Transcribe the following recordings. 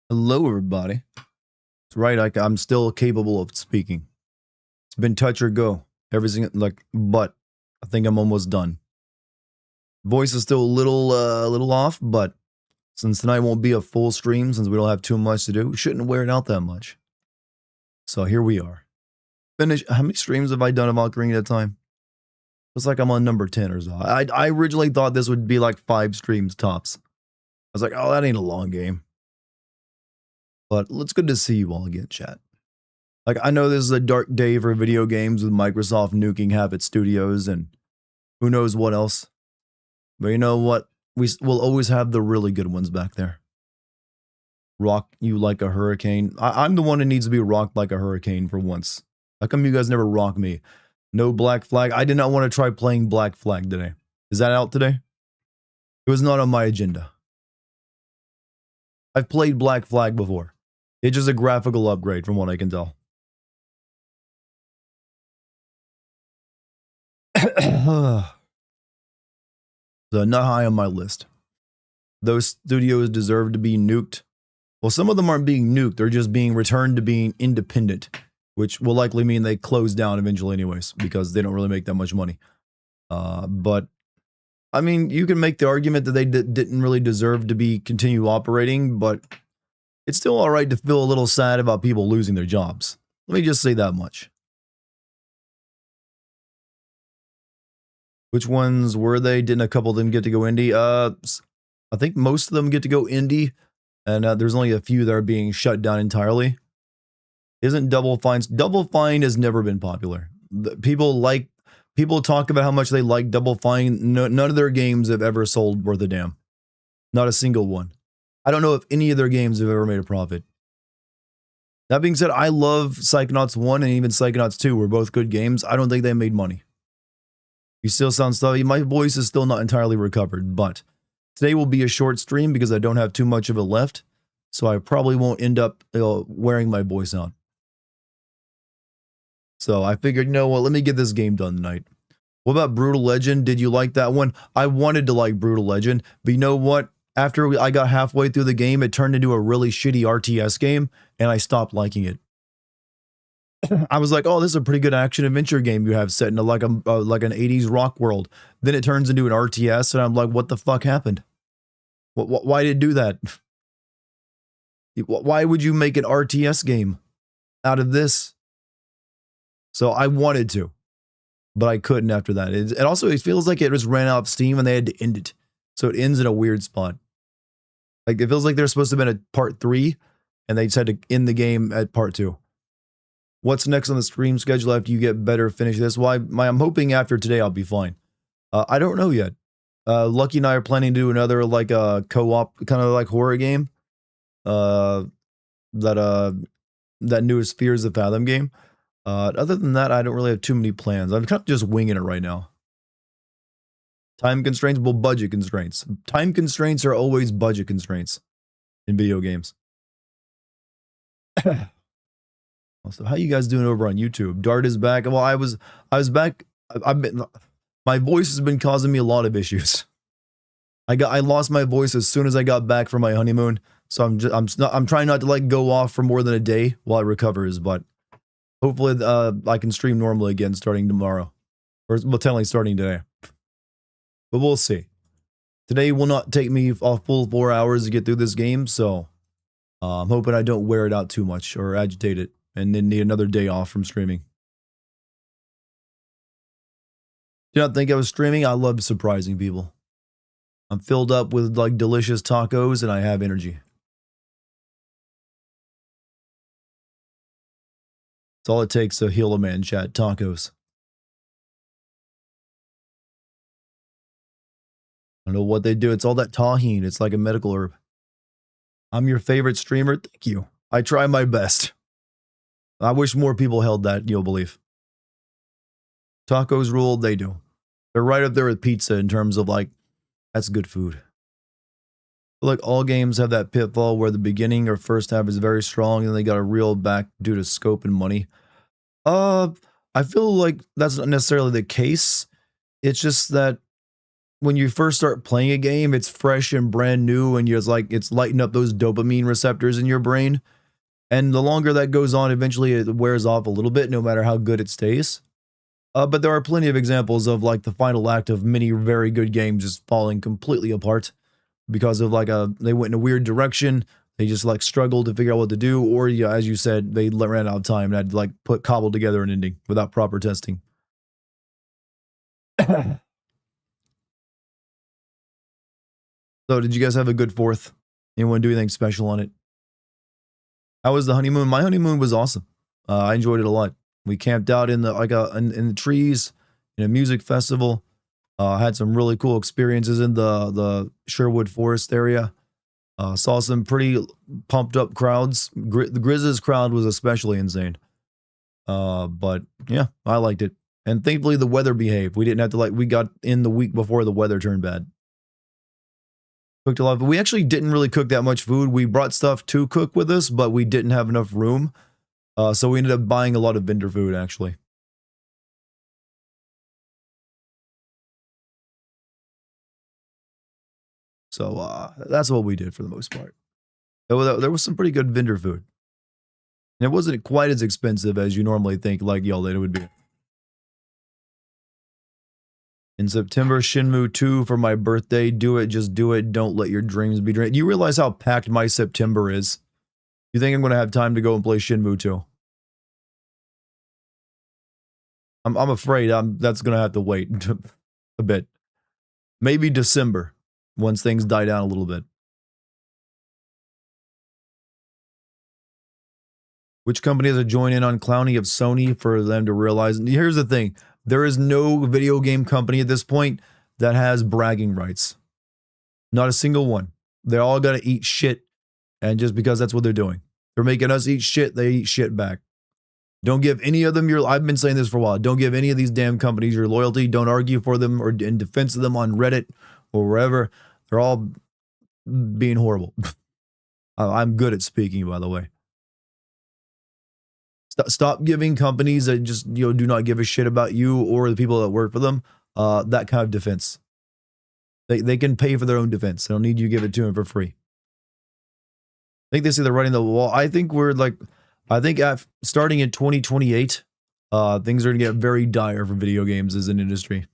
Hello, everybody. That's right. I'm still capable of speaking. It's been touch or go. Everything but I think I'm almost done. Voice is still a little off, but since tonight won't be a full stream, since we don't have too much to do, we shouldn't wear it out that much. So here we are. Finish. How many streams have I done of Ocarina at a time? Looks like I'm on number 10 or so. I originally thought this would be like 5 streams tops. I was like, oh, that ain't a long game. But it's good to see you all again, chat. Like, I know this is a dark day for video games with Microsoft nuking half its studios and who knows what else. But you know what? We'll always have the really good ones back there. Rock you like a hurricane. I'm the one who needs to be rocked like a hurricane for once. How come you guys never rock me? No Black Flag. I did not want to try playing Black Flag today. Is that out today? It was not on my agenda. I've played Black Flag before. It's just a graphical upgrade from what I can tell. So not high on my list. Those studios deserve to be nuked. Well, some of them aren't being nuked. They're just being returned to being independent, which will likely mean they close down eventually anyways, because they don't really make that much money. But, I mean, you can make the argument that they didn't really deserve to be continue operating, but it's still all right to feel a little sad about people losing their jobs. Let me just say that much. Which ones were they? Didn't a couple of them get to go indie? I think most of them get to go indie, and there's only a few that are being shut down entirely. Isn't Double Fine? Double Fine has never been popular. People talk about how much they like Double Fine. None of their games have ever sold worth a damn. Not a single one. I don't know if any of their games have ever made a profit. That being said, I love Psychonauts 1 and even Psychonauts 2 were both good games. I don't think they made money. You still sound stuffy. My voice is still not entirely recovered, but today will be a short stream because I don't have too much of it left, so I probably won't end up wearing my voice out. So I figured, you know what, let me get this game done tonight. What about Brutal Legend? Did you like that one? I wanted to like Brutal Legend, but you know what? After I got halfway through the game, it turned into a really shitty RTS game, and I stopped liking it. I was like, oh, this is a pretty good action-adventure game you have set in like an 80s rock world. Then it turns into an RTS, and I'm like, what the fuck happened? Why did it do that? Why would you make an RTS game out of this? So I wanted to, but I couldn't after that. And also, it feels like it just ran out of steam, and they had to end it. So it ends in a weird spot. Like, it feels like there's supposed to have been a part 3, and they just had to end the game at part 2. What's next on the stream schedule after you get better finish this? Well, I'm hoping after today I'll be fine. I don't know yet. Lucky and I are planning to do another like co-op kind of like horror game. That newest Fears of Fathom game. Other than that, I don't really have too many plans. I'm kind of just winging it right now. Time constraints, well, budget constraints. Time constraints are always budget constraints in video games. So how you guys doing over on YouTube? Dart is back. Well, I was back. My voice has been causing me a lot of issues. I lost my voice as soon as I got back from my honeymoon. So I'm trying not to like go off for more than a day while it recovers, but hopefully I can stream normally again starting tomorrow, or potentially starting today. But we'll see. Today will not take me a full 4 hours to get through this game, so I'm hoping I don't wear it out too much or agitate it, and then need another day off from streaming. Do not think I was streaming? I love surprising people. I'm filled up with like delicious tacos and I have energy. It's all it takes to heal a man, chat. Tacos. I don't know what they do. It's all that tahini. It's like a medical herb. I'm your favorite streamer. Thank you. I try my best. I wish more people held that, you'll believe. Tacos rule, they do. They're right up there with pizza in terms of like, that's good food. Like all games have that pitfall where the beginning or first half is very strong and they got to reel back due to scope and money. I feel like that's not necessarily the case. It's just that when you first start playing a game, it's fresh and brand new, and you're like, it's lighting up those dopamine receptors in your brain. And the longer that goes on, eventually it wears off a little bit, no matter how good it stays. But there are plenty of examples of like the final act of many very good games just falling completely apart because of like they went in a weird direction. They just like struggled to figure out what to do, or yeah, as you said, they ran out of time and had to like cobbled together an ending without proper testing. So, did you guys have a good fourth? Anyone do anything special on it? How was the honeymoon? My honeymoon was awesome. I enjoyed it a lot. We camped out in the in the trees in a music festival. Had some really cool experiences in the Sherwood Forest area. Saw some pretty pumped up crowds. The Grizzlies crowd was especially insane. But yeah, I liked it. And thankfully the weather behaved. We didn't have to we got in the week before the weather turned bad. Cooked a lot, but we actually didn't really cook that much food. We brought stuff to cook with us, but we didn't have enough room. So we ended up buying a lot of vendor food, actually. So that's what we did for the most part. There was some pretty good vendor food. And it wasn't quite as expensive as you normally think, like Zelda it would be. In September, Shenmue 2 for my birthday. Do it, just do it. Don't let your dreams be dreamed. You realize how packed my September is? You think I'm going to have time to go and play Shenmue 2? I'm afraid that's going to have to wait a bit. Maybe December, once things die down a little bit. Which company has to join in on clowning of Sony for them to realize? And here's the thing. There is no video game company at this point that has bragging rights. Not a single one. They're all got to eat shit, and just because that's what they're doing. They're making us eat shit, they eat shit back. Don't give any of them your... I've been saying this for a while. Don't give any of these damn companies your loyalty. Don't argue for them or in defense of them on Reddit or wherever. They're all being horrible. I'm good at speaking, by the way. Stop giving companies that just do not give a shit about you or the people that work for them that kind of defense. They can pay for their own defense. They don't need you to give it to them for free. I think they say they're running the wall. I think starting in 2028, things are going to get very dire for video games as an industry.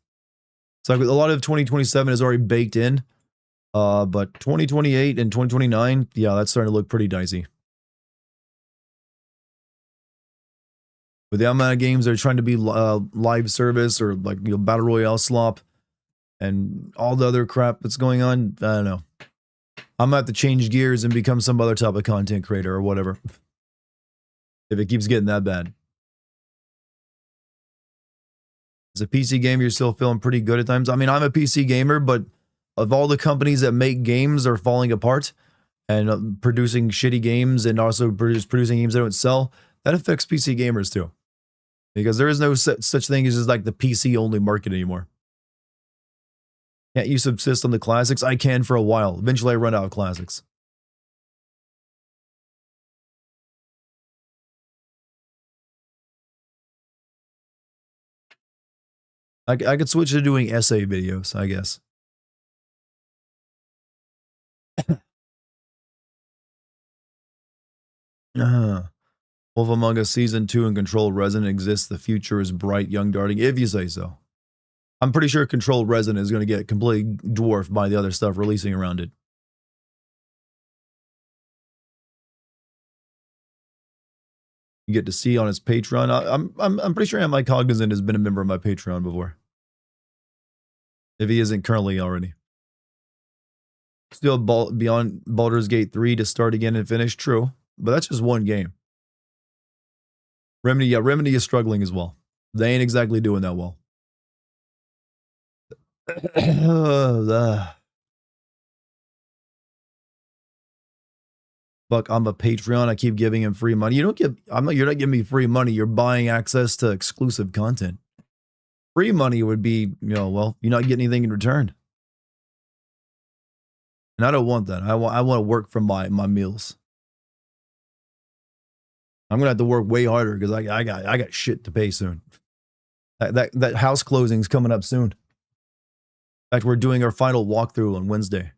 So a lot of 2027 is already baked in, but 2028 and 2029, yeah, that's starting to look pretty dicey. With the amount of games that are trying to be live service or like battle royale slop and all the other crap that's going on, I don't know. I'm gonna have to change gears and become some other type of content creator or whatever. If it keeps getting that bad. As a PC gamer, you're still feeling pretty good at times. I mean, I'm a PC gamer, but of all the companies that make games are falling apart and producing shitty games and also producing games that don't sell, that affects PC gamers too. Because there is no such thing as just like the PC only market anymore. Can't you subsist on the classics? I can for a while. Eventually I run out of classics. I could switch to doing essay videos, I guess. Wolf Among Us Season 2 and Controlled Resin exists. The future is bright, young Darting, if you say so. I'm pretty sure Controlled Resin is going to get completely dwarfed by the other stuff releasing around it. You get to see on his Patreon. I'm pretty sure Mike Cognizant has been a member of my Patreon before. If he isn't currently already. Still beyond Baldur's Gate 3 to start again and finish. True. But that's just one game. Remedy, yeah, Remedy is struggling as well. They ain't exactly doing that well. Fuck, I'm a Patreon. I keep giving him free money. You're not giving me free money. You're buying access to exclusive content. Free money would be, well, you're not getting anything in return. And I don't want that. I want to work for my meals. I'm gonna have to work way harder because I got shit to pay soon. That house closing's coming up soon. fact, we're doing our final walkthrough on Wednesday.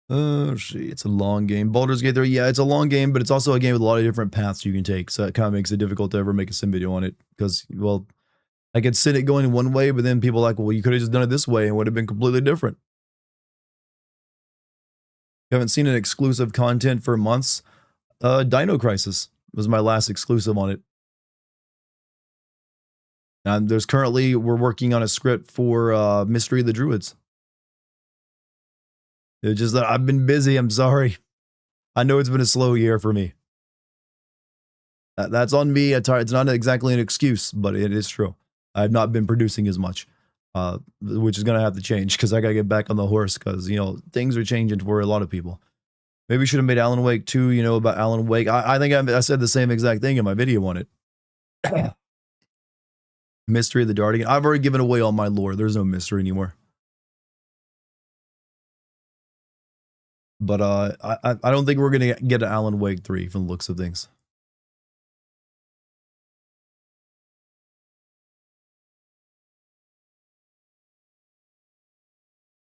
It's a long game. Baldur's Gate 3, yeah, it's a long game, but it's also a game with a lot of different paths you can take, so that kind of makes it difficult to ever make a sim video on it, because, well, I could sit it going one way, but then people are like, well, you could have just done it this way and it would have been completely different. You haven't seen an exclusive content for months? Dino Crisis was my last exclusive on it. And we're working on a script for Mystery of the Druids. It's just that I've been busy, I'm sorry. I know it's been a slow year for me. That's on me. It's not exactly an excuse, but it is true. I've not been producing as much, which is going to have to change because I got to get back on the horse because, things are changing for a lot of people. Maybe we should have made Alan Wake 2, about Alan Wake. I think I said the same exact thing in my video on it. Mystery of the Dartigan. I've already given away all my lore. There's no mystery anymore. But I don't think we're going to get an Alan Wake 3 from the looks of things.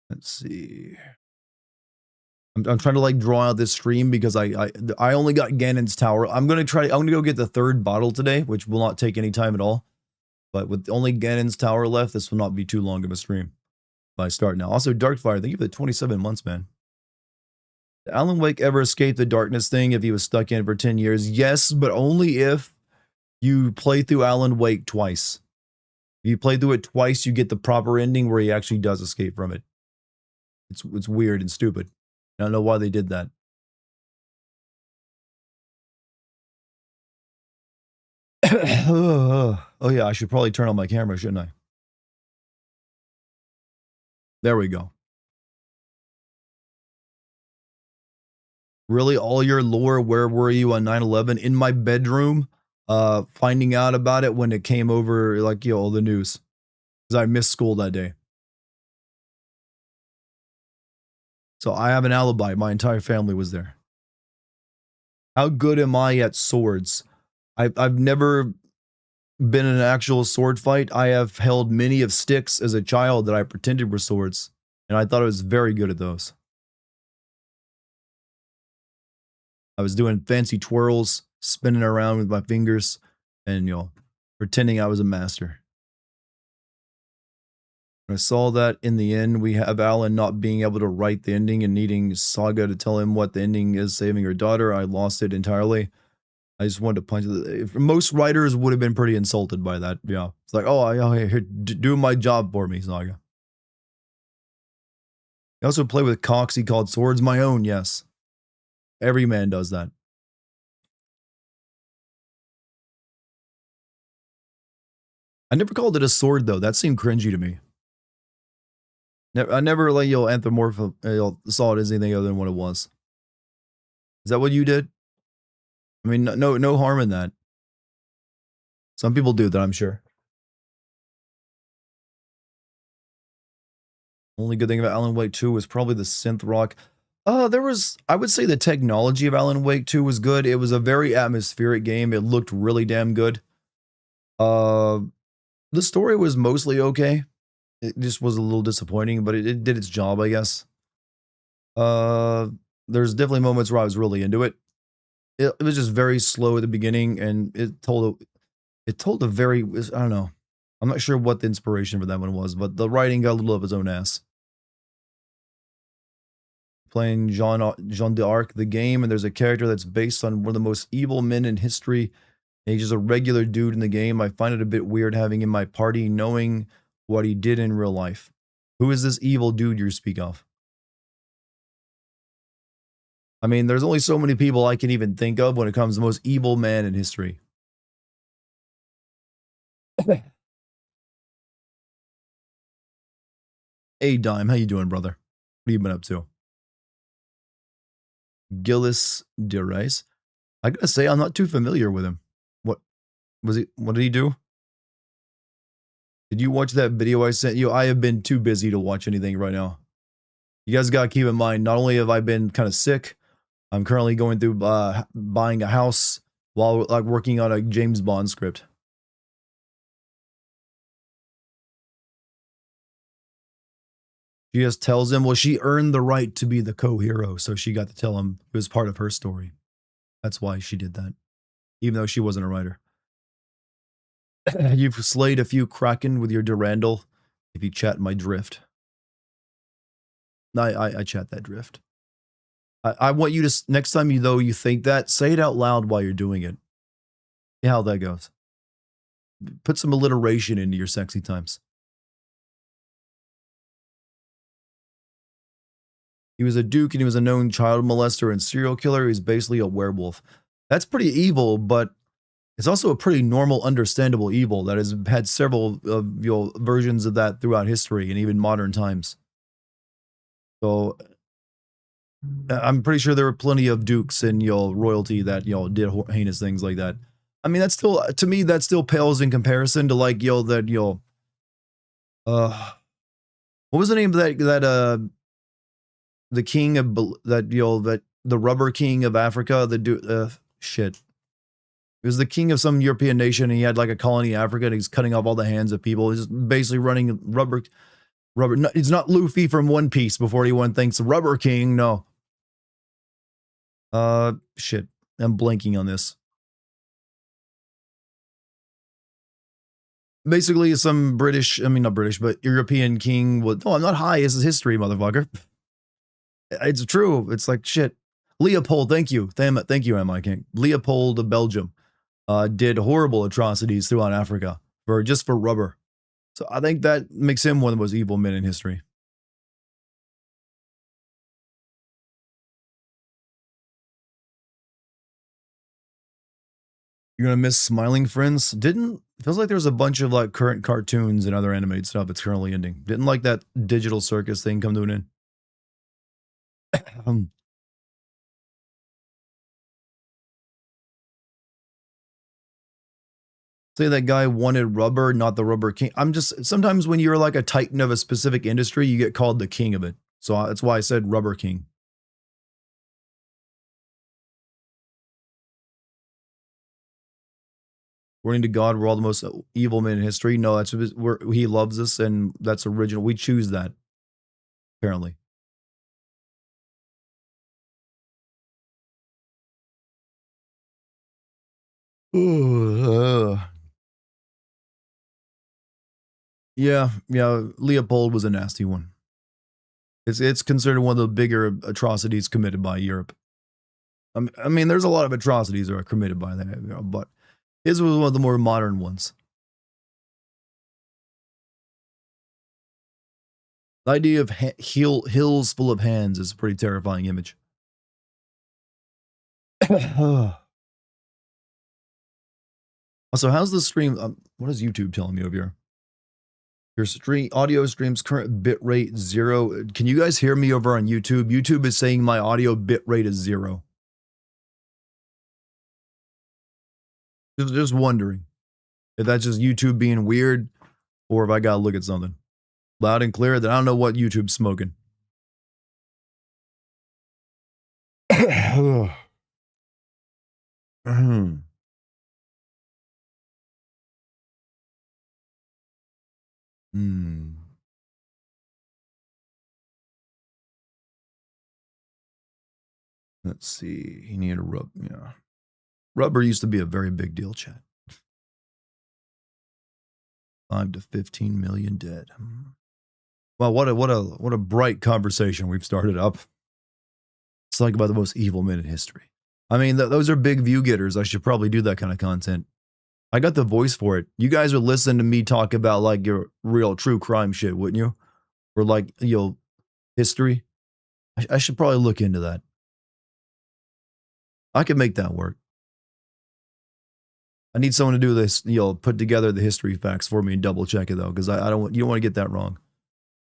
Let's see. I'm trying to draw out this stream because I only got Ganon's Tower. I'm gonna go get the third bottle today, which will not take any time at all. But with only Ganon's Tower left, this will not be too long of a stream. If I start now. Also, Darkfire, thank you for the 27 months, man. Did Alan Wake ever escape the darkness thing if he was stuck in it for 10 years? Yes, but only if you play through Alan Wake twice. If you play through it twice, you get the proper ending where he actually does escape from it. It's weird and stupid. I don't know why they did that. Oh yeah, I should probably turn on my camera, shouldn't I? There we go. Really, all your lore, where were you on 9/11? In my bedroom, finding out about it when it came over, all the news. Because I missed school that day. So I have an alibi. My entire family was there. How good am I at swords? I've never been in an actual sword fight. I have held many of sticks as a child that I pretended were swords, and I thought I was very good at those. I was doing fancy twirls, spinning around with my fingers, and pretending I was a master. When I saw that in the end, we have Alan not being able to write the ending and needing Saga to tell him what the ending is, saving her daughter. I lost it entirely. I just wanted to punch it. Most writers would have been pretty insulted by that. Yeah. It's like, oh, here, do my job for me, Saga. I also play with cocks he called swords my own, yes. Every man does that. I never called it a sword, though. That seemed cringy to me. I never saw it as anything other than what it was. Is that what you did? I mean, no harm in that. Some people do that, I'm sure. Only good thing about Alan Wake 2 was probably the synth rock. I would say the technology of Alan Wake 2 was good. It was a very atmospheric game. It looked really damn good. The story was mostly okay. It just was a little disappointing, but it did its job, I guess. There's definitely moments where I was really into it. It was just very slow at the beginning, and it told a very, I don't know. I'm not sure what the inspiration for that one was, but the writing got a little of its own ass. Playing Jean d'Arc, the game, and there's a character that's based on one of the most evil men in history. And he's just a regular dude in the game. I find it a bit weird having in my party knowing what he did in real life. Who is this evil dude you speak of? I mean, there's only so many people I can even think of when it comes to the most evil man in history. Hey, Dime, how you doing, brother? What have you been up to? Gillis de Reis. I gotta say, I'm not too familiar with him. What did he do? Did you watch that video I sent you? I have been too busy to watch anything right now. You guys gotta keep in mind, not only have I been kind of sick, I'm currently going through buying a house while working on a James Bond script. She just tells him, well, she earned the right to be the co-hero, so she got to tell him it was part of her story. That's why she did that, even though she wasn't a writer. You've slayed a few kraken with your Durandal if you chat my drift. I chat that drift. I want you to, next time you think that, say it out loud while you're doing it. See how that goes. Put some alliteration into your sexy times. He was a duke and he was a known child molester and serial killer. He's basically a werewolf. That's pretty evil, but it's also a pretty normal, understandable evil that has had several versions of that throughout history and even modern times. So I'm pretty sure there were plenty of dukes and royalty that did heinous things like that. I mean, that's still, to me, that still pales in comparison to like what was the name of that the king of that the rubber king of Africa, shit. He was the king of some European nation and he had like a colony in Africa and he's cutting off all the hands of people. He's basically running rubber. It's not Luffy from One Piece before anyone thinks Rubber King. No. Shit. I'm blanking on this. Basically, some not British, but European king would. Oh, I'm not high. This is history, motherfucker. It's true. It's like shit. Leopold, thank you. Thank you, Am I King? Leopold of Belgium did horrible atrocities throughout Africa just for rubber. So I think that makes him one of the most evil men in history. You're gonna miss Smiling Friends. Feels like there's a bunch of like current cartoons and other animated stuff that's currently ending. Didn't like that digital circus thing come to an end. Say that guy wanted rubber, not the Rubber King. Sometimes when you're like a titan of a specific industry, you get called the king of it. So that's why I said Rubber King. According to God, we're all the most evil men in history. No, that's he loves us, and that's original. We choose that, apparently. Yeah, Leopold was a nasty one. It's considered one of the bigger atrocities committed by Europe. I mean, there's a lot of atrocities that are committed by that, but his was one of the more modern ones. The idea of hills full of hands is a pretty terrifying image. Also, how's the stream? What is YouTube telling me over here? Your audio stream's current bit rate 0. Can you guys hear me over on YouTube? YouTube is saying my audio bit rate is 0. Just wondering if that's just YouTube being weird or if I gotta look at something. Loud and clear, then I don't know what YouTube's smoking. Let's see. He needed a rub. Yeah. Rubber used to be a very big deal, chat. 5 to 15 million dead. Well, what a bright conversation we've started up. It's like about the most evil men in history. I mean, those are big view getters. I should probably do that kind of content. I got the voice for it. You guys would listen to me talk about like your real true crime shit, wouldn't you? Or like, history. I should probably look into that. I could make that work. I need someone to do this, put together the history facts for me and double check it though, because you don't want to get that wrong.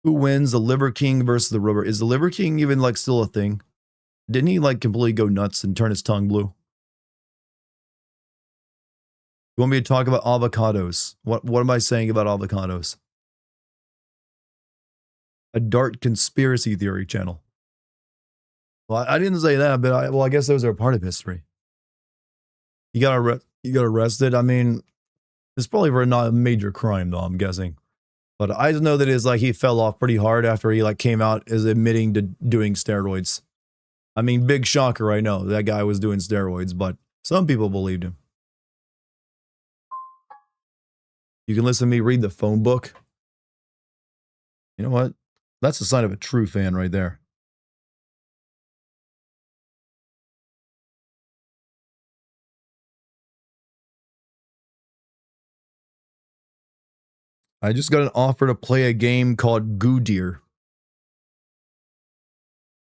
Who wins, the Liver King versus the Rubber? Is the Liver King even like still a thing? Didn't he like completely go nuts and turn his tongue blue? You want me to talk about avocados? What am I saying about avocados? A Dart conspiracy theory channel. Well, I didn't say that, but I guess those are part of history. You got arrested. I mean, it's probably for not a major crime, though. I'm guessing. But I know that it's like he fell off pretty hard after he like came out as admitting to doing steroids. I mean, big shocker, I know. That guy was doing steroids, but some people believed him. You can listen to me read the phone book. You know what? That's the sign of a true fan right there. I just got an offer to play a game called Goo Deer.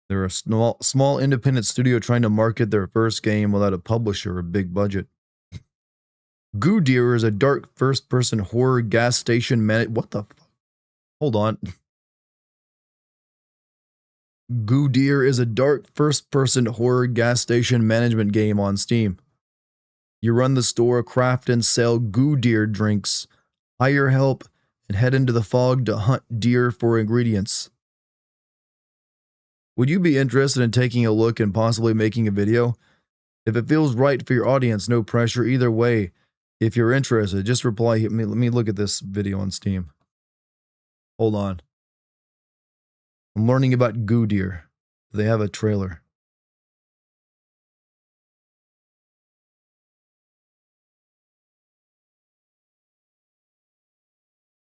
They're a small independent studio trying to market their first game without a publisher or big budget. Goo Deer is a dark first-person horror gas station what the fuck? Hold on. Goo Deer is a dark first-person horror gas station management game on Steam. You run the store, craft and sell Goo Deer drinks, hire help, and head into the fog to hunt deer for ingredients. Would you be interested in taking a look and possibly making a video? If it feels right for your audience, no pressure either way. If you're interested, just reply. Let me look at this video on Steam. Hold on. I'm learning about Goo Deer. They have a trailer.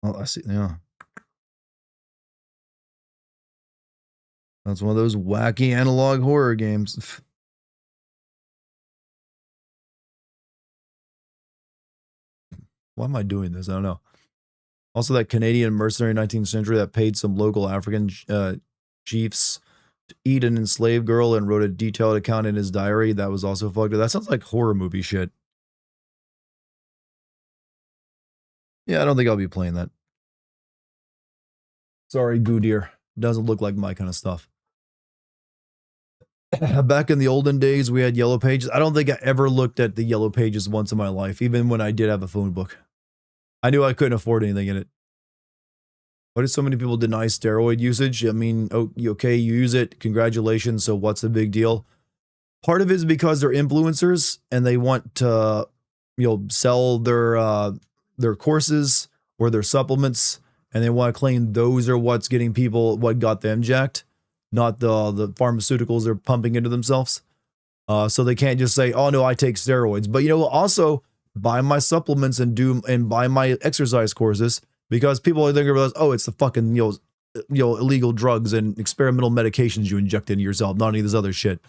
Oh, I see. Yeah. That's one of those wacky analog horror games. Why am I doing this? I don't know. Also, that Canadian mercenary 19th century that paid some local African chiefs to eat an enslaved girl and wrote a detailed account in his diary. That was also fucked up. That sounds like horror movie shit. Yeah, I don't think I'll be playing that. Sorry, Goo Deer. Doesn't look like my kind of stuff. Back in the olden days, we had yellow pages. I don't think I ever looked at the yellow pages once in my life, even when I did have a phone book. I knew I couldn't afford anything in it. Why do so many people deny steroid usage? I mean, okay, you use it. Congratulations. So what's the big deal? Part of it is because they're influencers and they want to, sell their courses or their supplements, and they want to claim those are what's getting people, what got them jacked, not the pharmaceuticals they're pumping into themselves. So they can't just say, "Oh no, I take steroids," but also buy my supplements and buy my exercise courses, because people are thinking about, oh, it's the fucking illegal drugs and experimental medications you inject into yourself, not any of this other shit.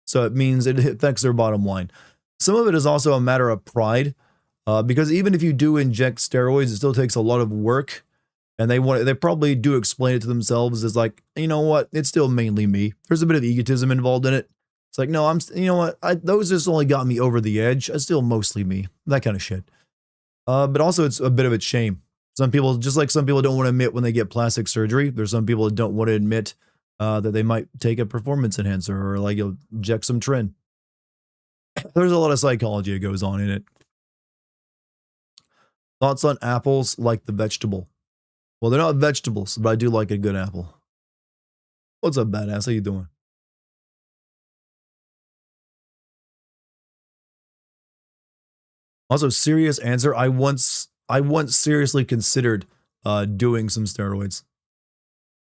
So it means it affects their bottom line. Some of it is also a matter of pride, because even if you do inject steroids, it still takes a lot of work, and they probably do explain it to themselves as like, you know what, it's still mainly me. There's a bit of egotism involved in it. It's like, no, those just only got me over the edge. It's still mostly me, that kind of shit. But also it's a bit of a shame. Some people, just like some people don't want to admit when they get plastic surgery, there's some people that don't want to admit that they might take a performance enhancer or like inject some tren. There's a lot of psychology that goes on in it. Thoughts on apples like the vegetable? Well, they're not vegetables, but I do like a good apple. What's up, badass? How you doing? Also, serious answer. I once seriously considered doing some steroids.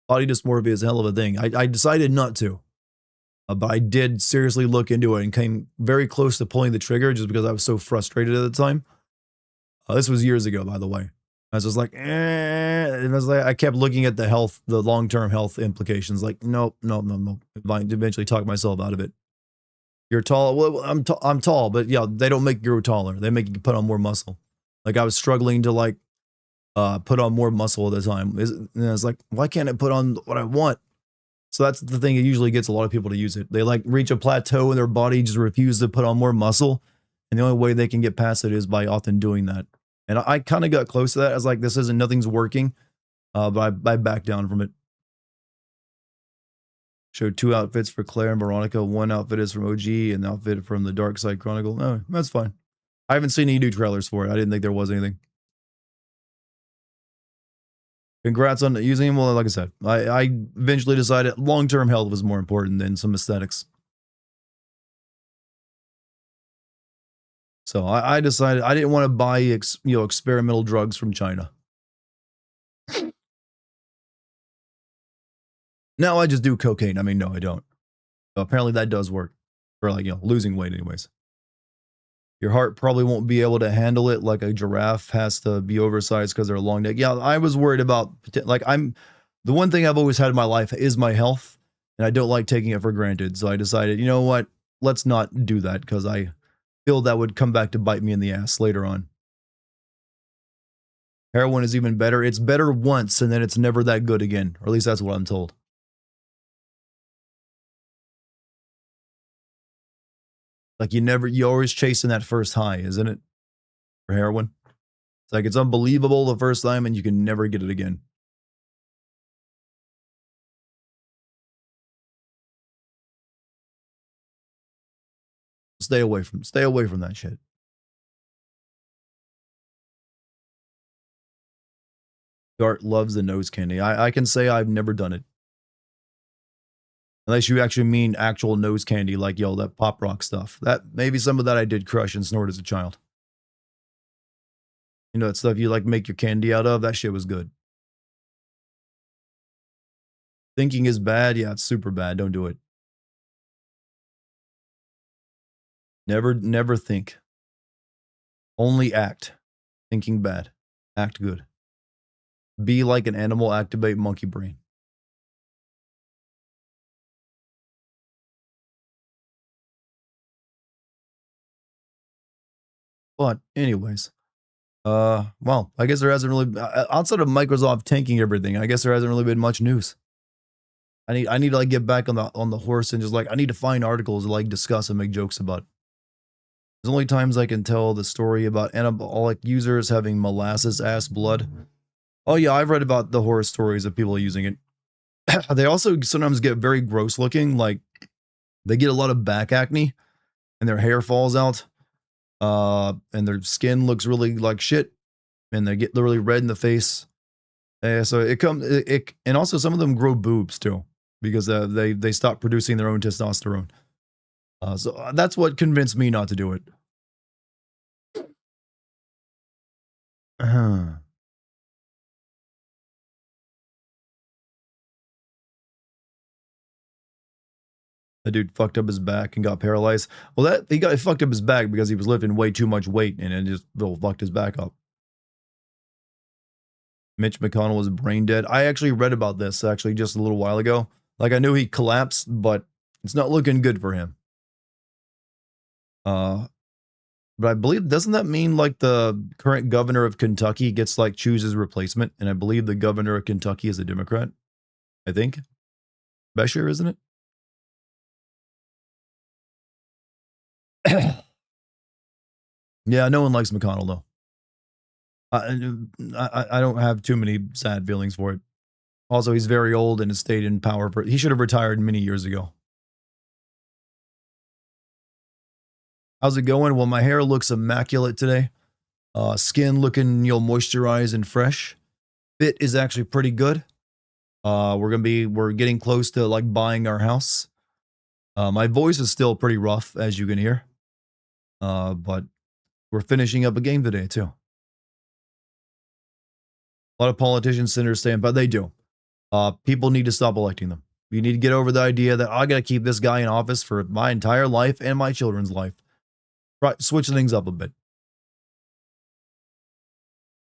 Body dysmorphia is a hell of a thing. I decided not to, but I did seriously look into it and came very close to pulling the trigger just because I was so frustrated at the time. This was years ago, by the way. I was just like, and I was like, I kept looking at the long-term health implications. Like, nope. I eventually talked myself out of it. You're tall. Well, I'm tall, but yeah, they don't make you grow taller. They make you put on more muscle. Like I was struggling to put on more muscle at the time. And I was like, why can't I put on what I want? So that's the thing that usually gets a lot of people to use it. They like reach a plateau in their body, just refuse to put on more muscle. And the only way they can get past it is by often doing that. And I kind of got close to that. I was like, nothing's working. But I backed down from it. Showed 2 outfits for Claire and Veronica. One outfit is from OG and the outfit from the Dark Side Chronicle. Oh, that's fine. I haven't seen any new trailers for it. I didn't think there was anything. Congrats on using them. Well, like I said, I eventually decided long-term health was more important than some aesthetics. So I decided I didn't want to buy experimental drugs from China. Now I just do cocaine. I mean, no, I don't. So apparently that does work for like, losing weight anyways. Your heart probably won't be able to handle it like a giraffe has to be oversized because they're a long neck. Yeah, I was worried about, like, the one thing I've always had in my life is my health, and I don't like taking it for granted. So I decided, you know what? Let's not do that because I feel that would come back to bite me in the ass later on. Heroin is even better. It's better once and then it's never that good again. Or at least that's what I'm told. Like you're always chasing that first high, isn't it? For heroin. It's like it's unbelievable the first time and you can never get it again. Stay away from that shit. Dart loves the nose candy. I can say I've never done it. Unless you actually mean actual nose candy, like, that pop rock stuff. That, maybe some of that I did crush and snort as a child. You know, that stuff you, like, make your candy out of? That shit was good. Thinking is bad? Yeah, it's super bad. Don't do it. Never think. Only act. Thinking bad. Act good. Be like an animal, activate monkey brain. But anyways, well, I guess there hasn't really outside of Microsoft tanking everything. I guess there hasn't really been much news. I need to like get back on the horse and just like I need to find articles to like discuss and make jokes about. There's only times I can tell the story about anabolic users having molasses ass blood. Oh yeah, I've read about the horror stories of people using it. They also sometimes get very gross looking, like they get a lot of back acne and their hair falls out. And their skin looks really like shit, and they get really red in the face. So and also some of them grow boobs too because they stop producing their own testosterone. So that's what convinced me not to do it. The dude fucked up his back and got paralyzed. Well, he fucked up his back because he was lifting way too much weight and it just fucked his back up. Mitch McConnell was brain dead. I actually read about this actually just a little while ago. Like I knew he collapsed, but it's not looking good for him. But I believe doesn't that mean like the current governor of Kentucky gets like choose his replacement? And I believe the governor of Kentucky is a Democrat. I think. Beshear, isn't it? Yeah, no one likes McConnell though. I don't have too many sad feelings for it. Also, he's very old and has stayed in power. He should have retired many years ago. How's it going? Well, my hair looks immaculate today. Skin looking, moisturized and fresh. Fit is actually pretty good. We're getting close to like buying our house. My voice is still pretty rough, as you can hear. But we're finishing up a game today too. A lot of politicians sit there saying, but they do. People need to stop electing them. You need to get over the idea that I got to keep this guy in office for my entire life and my children's life. Right, switch things up a bit.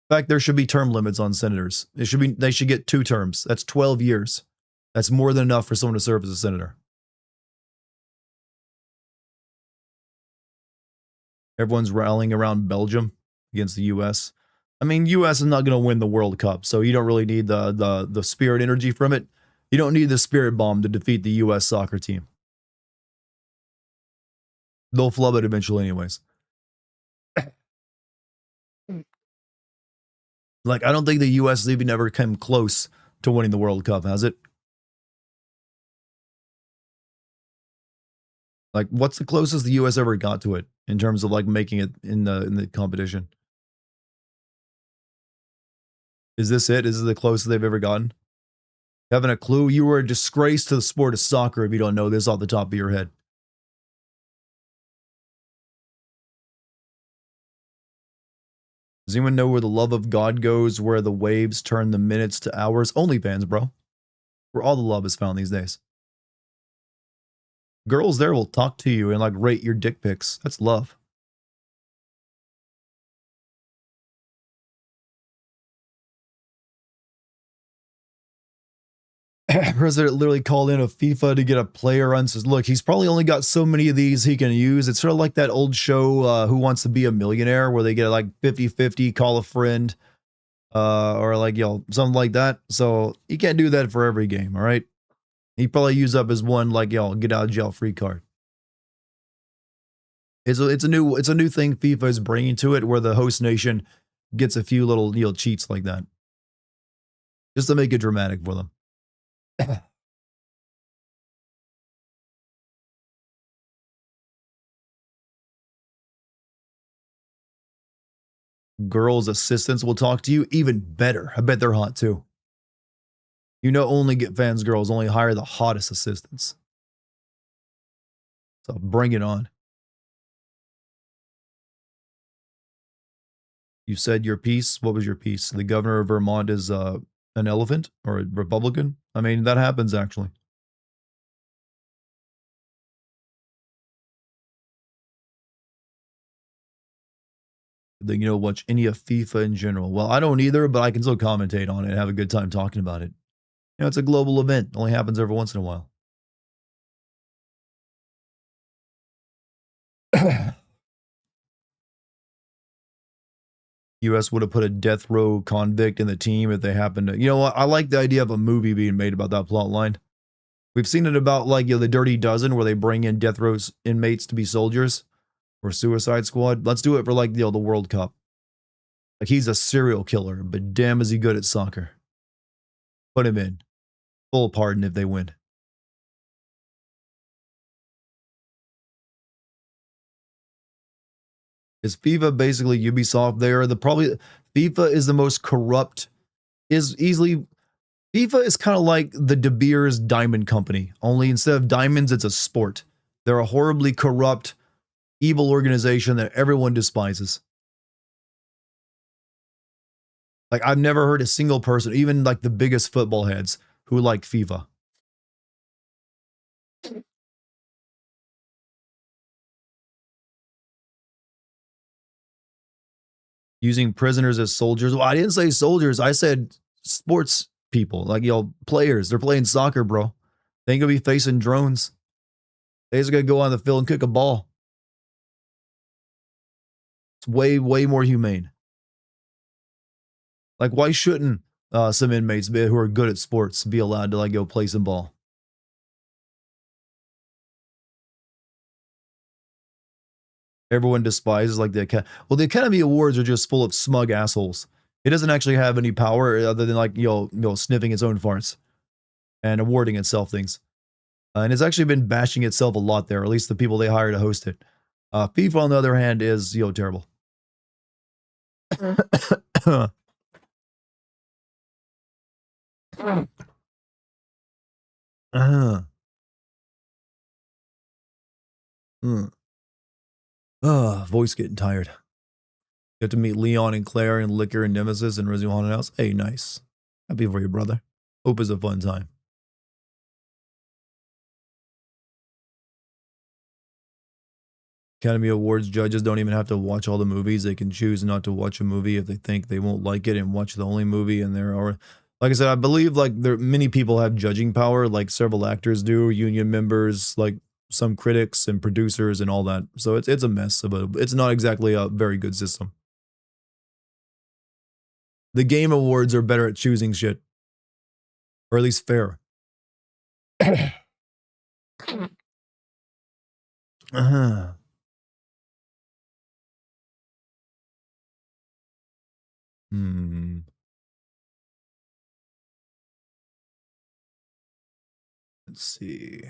In fact, there should be term limits on senators. They should get 2 terms. That's 12 years. That's more than enough for someone to serve as a senator. Everyone's rallying around Belgium against the US. I mean, US is not going to win the World Cup, so you don't really need the spirit energy from it. You don't need the spirit bomb to defeat the US soccer team. They'll flub it eventually anyways. Like, I don't think the US has even ever come close to winning the World Cup, has it? Like, what's the closest the US ever got to it in terms of like making it in the competition? Is this it? Is this the closest they've ever gotten? Having a clue? You were a disgrace to the sport of soccer if you don't know this off the top of your head. Does anyone know where the love of God goes, where the waves turn the minutes to hours? OnlyFans, bro. where all the love is found these days. Girls there will talk to you and like rate your dick pics. That's love. President literally called in a FIFA to get a player on. Says, look, he's probably only got so many of these he can use. It's sort of like that old show, Who Wants to Be a Millionaire, where they get like 50-50, call a friend, or like, something like that. So he can't do that for every game, all right? He probably use up his one, like, get out of jail free card. It's a new thing FIFA is bringing to it, where the host nation gets a few little cheats like that, just to make it dramatic for them. Girls' assistants will talk to you even better. I bet they're hot too. Only get fans girls, only hire the hottest assistants. So bring it on. You said your piece. What was your piece? The governor of Vermont is an elephant or a Republican? I mean, that happens actually. Watch any of FIFA in general. Well, I don't either, but I can still commentate on it and have a good time talking about it. It's a global event. It only happens every once in a while. U.S. would have put a death row convict in the team if they happened to. I like the idea of a movie being made about that plot line. We've seen it about like the Dirty Dozen, where they bring in death row inmates to be soldiers, or Suicide Squad. Let's do it for like the World Cup. Like, he's a serial killer, but damn is he good at soccer. Put him in. Full pardon if they win. Is FIFA basically Ubisoft there? FIFA is the most corrupt, FIFA is kind of like the De Beers Diamond Company, only instead of diamonds, it's a sport. They're a horribly corrupt, evil organization that everyone despises. Like, I've never heard a single person, even like the biggest football heads, who like FIFA. Using prisoners as soldiers. Well, I didn't say soldiers. I said sports people, like, players. They're playing soccer, bro. They ain't gonna be facing drones. They just gonna go on the field and kick a ball. It's way, way more humane. Like, why shouldn't some inmates who are good at sports be allowed to like go play some ball? Everyone despises like the Academy. Well, the Academy Awards are just full of smug assholes. It doesn't actually have any power other than like sniffing its own farts and awarding itself things. And it's actually been bashing itself a lot there, at least the people they hire to host it. FIFA, on the other hand, is terrible. Voice getting tired. You have to meet Leon and Claire and Liquor and Nemesis and Resident Haunted House. Hey, nice. Happy for you, brother. Hope it's a fun time. Academy Awards judges don't even have to watch all the movies. They can choose not to watch a movie if they think they won't like it and watch the only movie. And there are, like I said, I believe like many people have judging power, like several actors do, union members, like some critics and producers and all that. So it's a mess, but it's not exactly a very good system. The Game Awards are better at choosing shit, or at least fair. Let's see.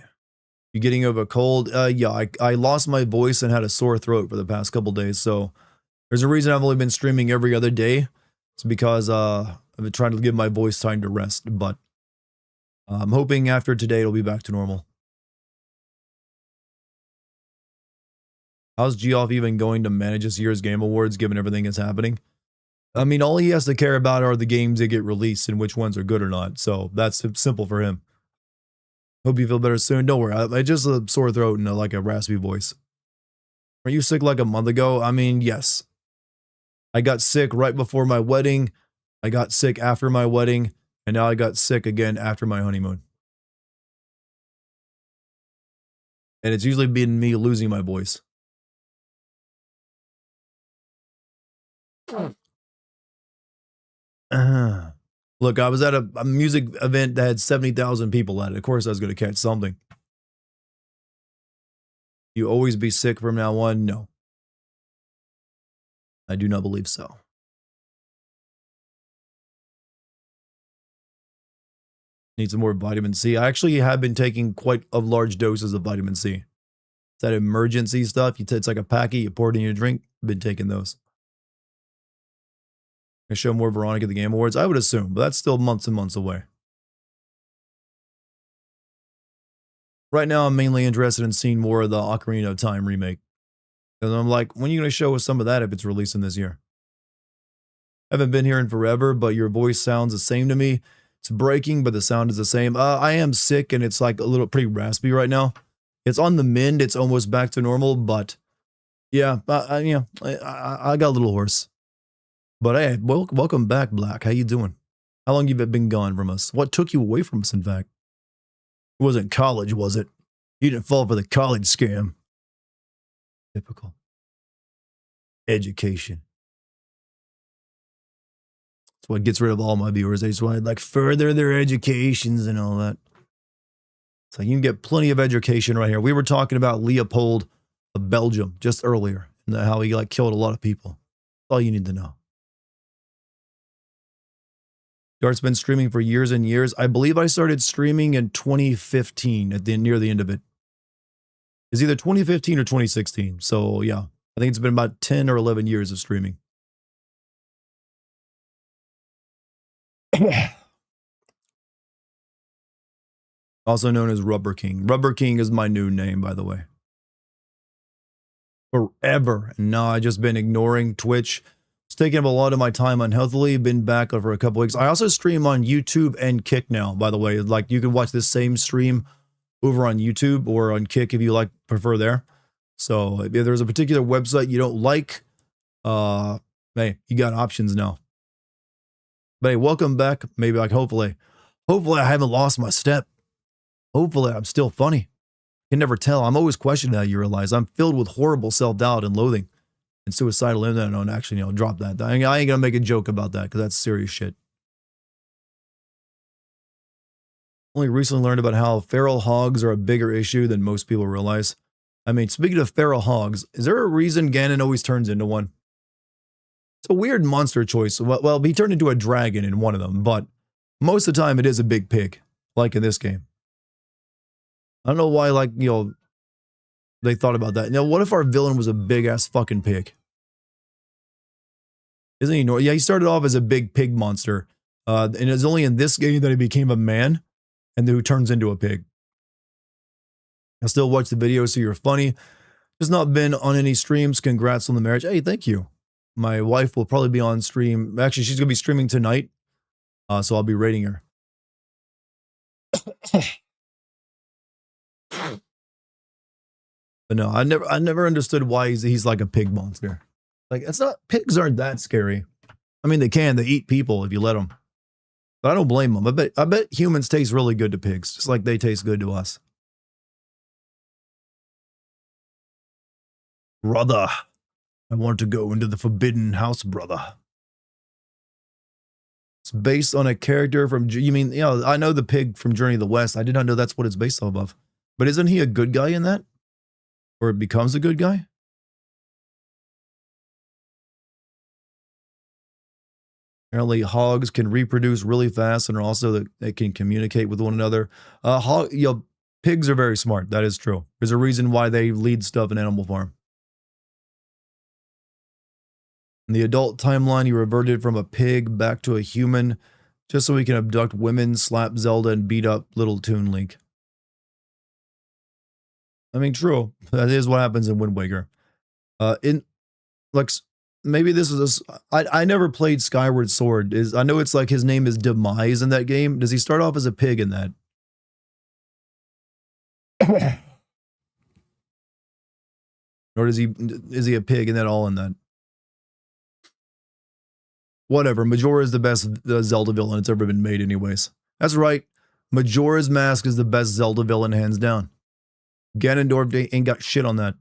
You getting over a cold? Yeah, I lost my voice and had a sore throat for the past couple days. So there's a reason I've only been streaming every other day. It's because I've been trying to give my voice time to rest. But I'm hoping after today it'll be back to normal. How's Geoff even going to manage this year's Game Awards given everything that's happening? I mean, all he has to care about are the games that get released and which ones are good or not. So that's simple for him. Hope you feel better soon. Don't worry. I just a sore throat and like a raspy voice. Were you sick like a month ago? I mean, yes. I got sick right before my wedding. I got sick after my wedding. And now I got sick again after my honeymoon. And it's usually been me losing my voice. Look, I was at a music event that had 70,000 people at it. Of course, I was going to catch something. You always be sick from now on? No. I do not believe so. Need some more vitamin C. I actually have been taking quite a large doses of vitamin C. That emergency stuff, it's like a packet, you pour it in your drink. Been taking those. I show more Veronica at the Game Awards? I would assume, but that's still months and months away. Right now, I'm mainly interested in seeing more of the Ocarina of Time remake. Because I'm like, when are you going to show us some of that if it's releasing this year? I haven't been here in forever, but your voice sounds the same to me. It's breaking, but the sound is the same. I am sick, and it's like a little pretty raspy right now. It's on the mend. It's almost back to normal, but yeah, I got a little hoarse. But hey, welcome back, Black. How you doing? How long have you been gone from us? What took you away from us, in fact? It wasn't college, was it? You didn't fall for the college scam. Typical. Education. That's what gets rid of all my viewers. They just want to like further their educations and all that. So you can get plenty of education right here. We were talking about Leopold of Belgium just earlier, and how he like killed a lot of people. That's all you need to know. Dart's been streaming for years and years. I believe I started streaming in 2015 near the end of it. It's either 2015 or 2016. So yeah, I think it's been about 10 or 11 years of streaming. Also known as Rubber King. Rubber King is my new name, by the way. Forever. And now I've just been ignoring Twitch. It's taking up a lot of my time unhealthily. Been back for a couple weeks. I also stream on YouTube and Kick now, by the way. Like, you can watch this same stream over on YouTube or on Kick if you prefer there. So if there's a particular website you don't like, hey, you got options now. But hey, welcome back. Maybe hopefully I haven't lost my step. Hopefully I'm still funny. You can never tell. I'm always questioning that, you realize. I'm filled with horrible self-doubt and loathing and suicidal intent. And actually, drop that. I ain't gonna make a joke about that because that's serious shit. Only recently learned about how feral hogs are a bigger issue than most people realize. I mean, speaking of feral hogs, is there a reason Ganon always turns into one? It's a weird monster choice. Well, he turned into a dragon in one of them, but most of the time it is a big pig, like in this game. I don't know why, they thought about that. Now, what if our villain was a big-ass fucking pig? Isn't he? Yeah, he started off as a big pig monster, and it's only in this game that he became a man, and who turns into a pig. I still watch the videos, so you're funny. Just not been on any streams. Congrats on the marriage. Hey, thank you. My wife will probably be on stream. Actually, she's going to be streaming tonight, so I'll be rating her. But no, I never understood why he's like a pig monster. Like, pigs aren't that scary. I mean, they eat people if you let them. But I don't blame them. I bet humans taste really good to pigs, just like they taste good to us. Brother, I want to go into the forbidden house, brother. It's based on a character from, I know the pig from Journey to the West. I did not know that's what it's based off of. But isn't he a good guy in that? Or it becomes a good guy? Apparently, hogs can reproduce really fast, and also they can communicate with one another. Pigs are very smart. That is true. There's a reason why they lead stuff in Animal Farm. In the adult timeline, he reverted from a pig back to a human, just so he can abduct women, slap Zelda, and beat up little Toon Link. I mean, true. That is what happens in Wind Waker. Maybe this is I never played Skyward Sword. I know it's like his name is Demise in that game. Does he start off as a pig in that? Or is he a pig and that all in that? Whatever. Majora is the best Zelda villain that's ever been made, anyways. That's right. Majora's Mask is the best Zelda villain, hands down. Ganondorf ain't got shit on that.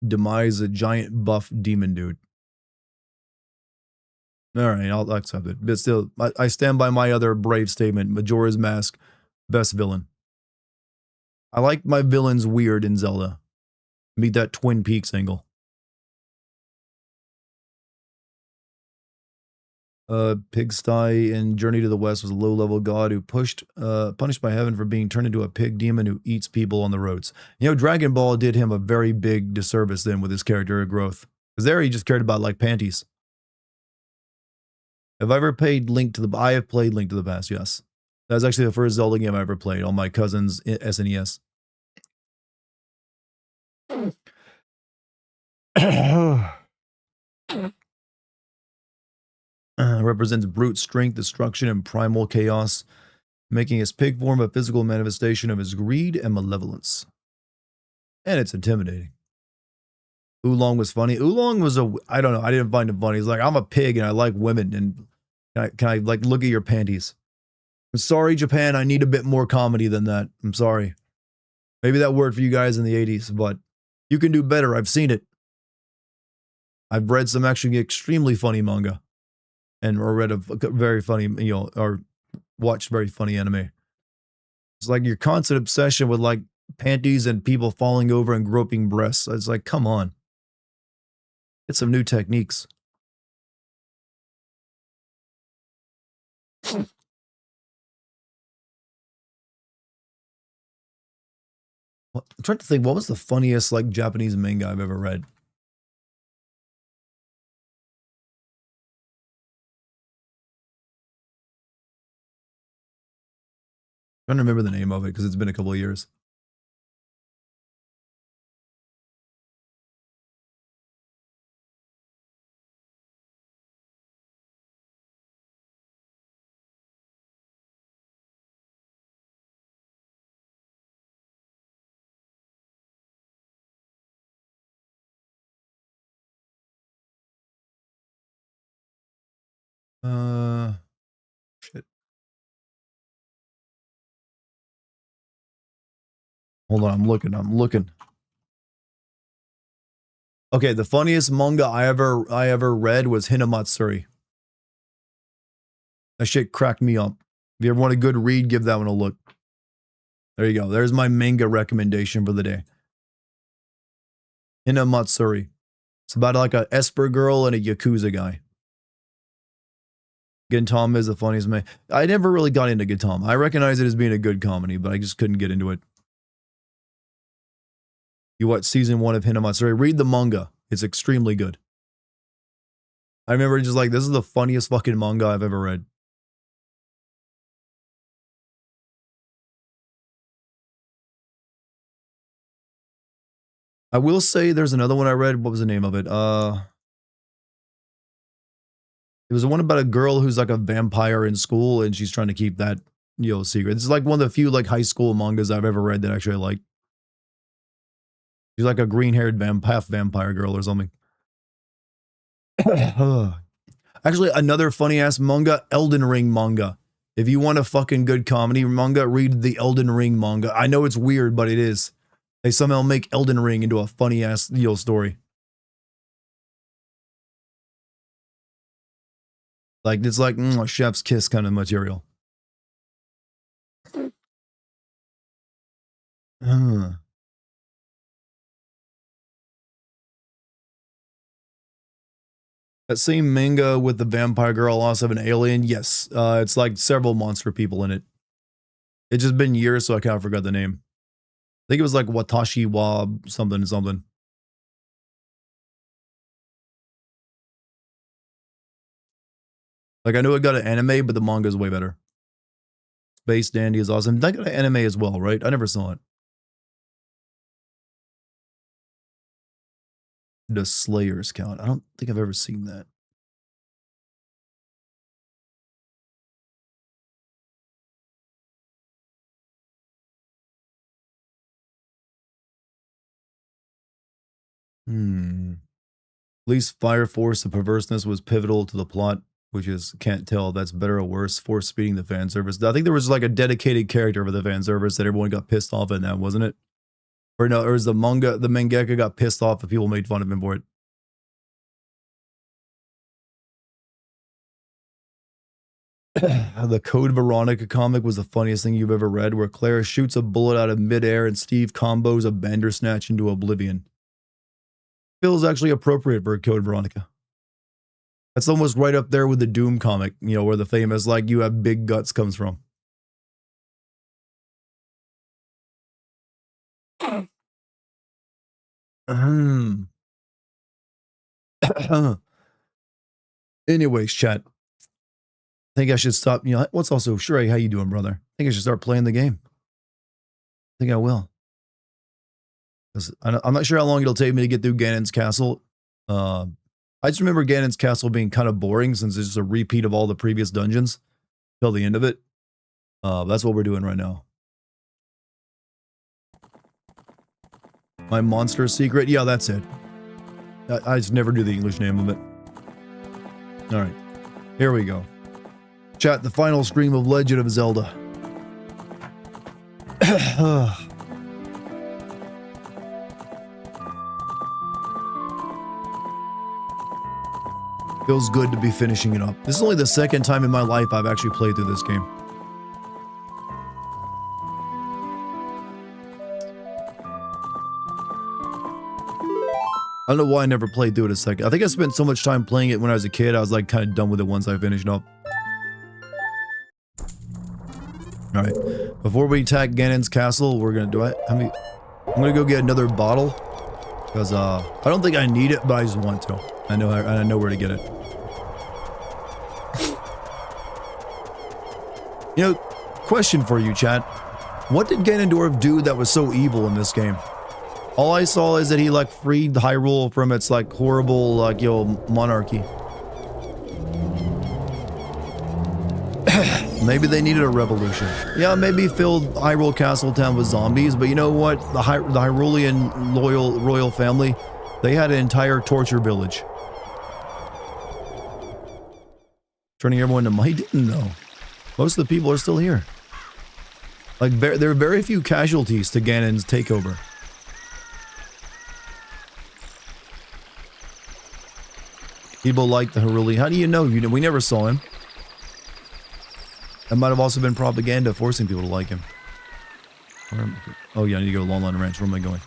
Demise, a giant buff demon dude. All right, I'll accept it. But still, I stand by my other brave statement. Majora's Mask, best villain. I like my villains weird in Zelda. Meet that Twin Peaks angle. Pigsty in Journey to the West was a low-level god who punished by heaven for being turned into a pig demon who eats people on the roads. You know, Dragon Ball did him a very big disservice then with his character growth. Because there he just cared about, like, panties. Have I ever played Link to the... I have played Link to the Past, yes. That was actually the first Zelda game I ever played on my cousin's SNES. Represents brute strength, destruction, and primal chaos, making his pig form a physical manifestation of his greed and malevolence. And it's intimidating. Oolong was funny. Oolong was I don't know, I didn't find him funny. He's like, I'm a pig and I like women, and can I like look at your panties? I'm sorry, Japan, I need a bit more comedy than that. I'm sorry. Maybe that worked for you guys in the 80s, but you can do better. I've seen it. I've read some actually extremely funny manga. Or read a very funny, or watched very funny anime. It's like your constant obsession with like panties and people falling over and groping breasts. It's like, come on. Get some new techniques. I'm trying to think, what was the funniest like Japanese manga I've ever read? I'm trying to remember the name of it because it's been a couple of years. Shit. Hold on, I'm looking. Okay, the funniest manga I ever read was Hinamatsuri. That shit cracked me up. If you ever want a good read, give that one a look. There you go. There's my manga recommendation for the day. Hinamatsuri. It's about like a Esper girl and a Yakuza guy. Gintama is the funniest man. I never really got into Gintama. I recognize it as being a good comedy, but I just couldn't get into it. You watch season 1 of Hinamatsuri, read the manga. It's extremely good. I remember just like, this is the funniest fucking manga I've ever read. I will say there's another one I read. What was the name of it? It was the one about a girl who's like a vampire in school and she's trying to keep that, secret. It's like one of the few like high school mangas I've ever read that actually I like. She's like a green-haired half vampire girl or something. Actually, another funny-ass manga, Elden Ring manga. If you want a fucking good comedy manga, read the Elden Ring manga. I know it's weird, but it is. They somehow make Elden Ring into a funny-ass, story. Like, it's like a chef's kiss kind of material. That same manga with the vampire girl also have an alien? Yes. It's like several monster people in it. It's just been years, so I kind of forgot the name. I think it was like Watashi wa something something. Like I know it got an anime, but the manga is way better. Space Dandy is awesome. That got an anime as well, right? I never saw it. The Slayers count. I don't think I've ever seen that. At least Fire Force, the perverseness was pivotal to the plot, which is, can't tell if that's better or worse, force speeding the fan service. I think there was like a dedicated character for the fan service that everyone got pissed off at that, wasn't it? Or no, or was the mangaka got pissed off if people made fun of him for it. The Code Veronica comic was the funniest thing you've ever read, where Claire shoots a bullet out of midair and Steve combos a Bandersnatch into oblivion. Feels actually appropriate for Code Veronica. That's almost right up there with the Doom comic, you know, where the famous, like, you have big guts comes from. Anyways, chat. I think I should stop. You know, what's also, Shrey, how you doing, brother? I think I should start playing the game. I think I will. Because I'm not sure how long it'll take me to get through Ganon's Castle. I just remember Ganon's Castle being kind of boring since it's just a repeat of all the previous dungeons till the end of it. That's what we're doing right now. My monster secret? Yeah, that's it. I just never knew the English name of it. Alright. Here we go. Chat, the final stream of Legend of Zelda. Feels good to be finishing it up. This is only the second time in my life I've actually played through this game. I don't know why I never played through it a second. I think I spent so much time playing it when I was a kid, I was like kind of done with it once I finished up. Alright, before we attack Ganon's castle, we're gonna do it. I'm gonna go get another bottle. Because, I don't think I need it, but I just want to. I know where to get it. You know, question for you, chat. What did Ganondorf do that was so evil in this game? All I saw is that he, like, freed Hyrule from its, like, horrible, like, monarchy. Maybe they needed a revolution. Yeah, maybe filled Hyrule Castle Town with zombies, but you know what? The Hyrulean royal family, they had an entire torture village. Turning everyone to I didn't know. Most of the people are still here. Like, there are very few casualties to Ganon's takeover. People like the Hyrule. How do you know? We never saw him. That might have also been propaganda forcing people to like him. Oh yeah, I need to go to Long Line Ranch. Where am I going?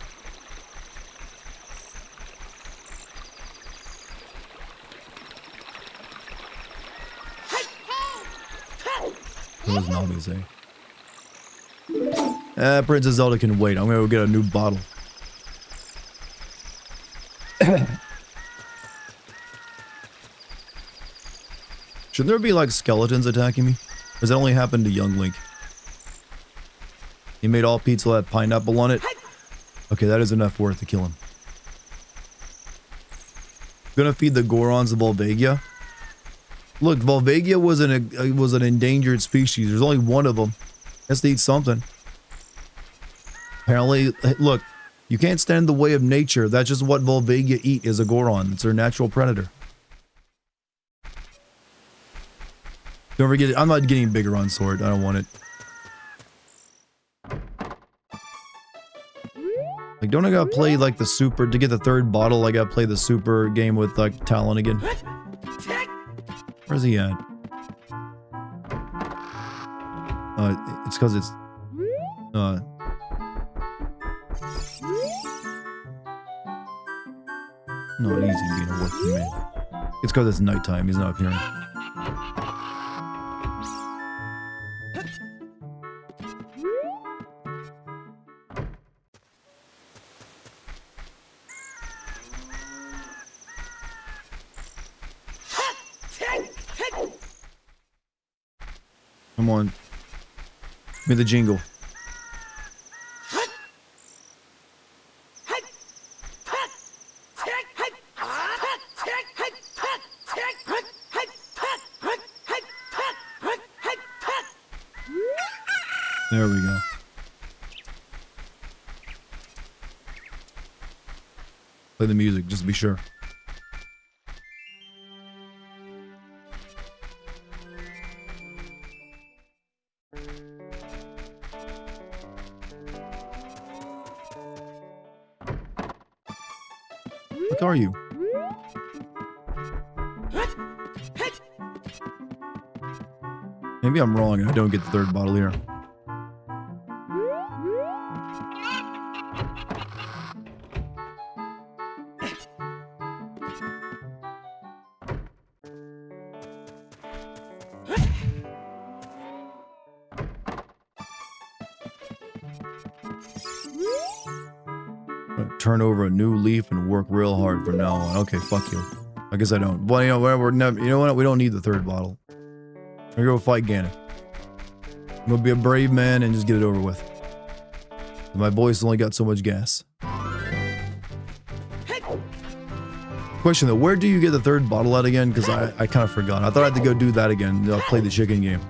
Those zombies, eh? Princess Zelda can wait. I'm gonna go get a new bottle. Shouldn't there be, like, skeletons attacking me? Or does that only happen to young Link? He made all pizza that had pineapple on it? Okay, that is enough worth to kill him. Gonna feed the Gorons of Volvagia? Look, Volvagia was an endangered species. There's only one of them. Has to eat something. Apparently, look, you can't stand in the way of nature. That's just what Volvagia eat, is a Goron. It's their natural predator. Don't forget it. I'm not getting bigger on sword. I don't want it. Like, don't I gotta play, like, the super... To get the third bottle, I gotta play the super game with, like, Talon again. Where's he at? It's because it's... Not easy being a working man. It's because it's nighttime. He's not appearing. Come on. Give me the jingle. There we go. 'Cause, play the music, just to be sure. What are you? Maybe I'm wrong and I don't get the third bottle here. Turn over a new leaf and work real hard from now on. Okay, fuck you. I guess I don't. Well, you know, we're never, you know what? We don't need the third bottle. We're gonna go fight Ganon. I'm gonna be a brave man and just get it over with. My voice only got so much gas. Question though, where do you get the third bottle at again? Because I kind of forgot. I thought I had to go do that again. Play the chicken game.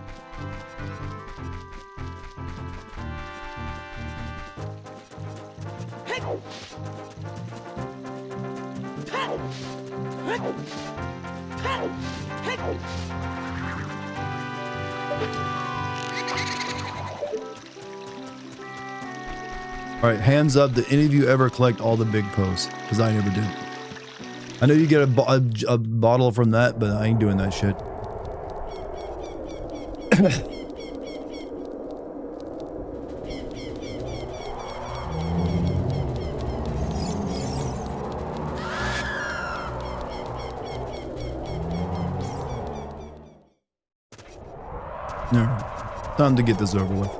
Alright, hands up, did any of you ever collect all the big posts? Because I never did. I know you get a bottle from that, but I ain't doing that shit. Alright, time to get this over with.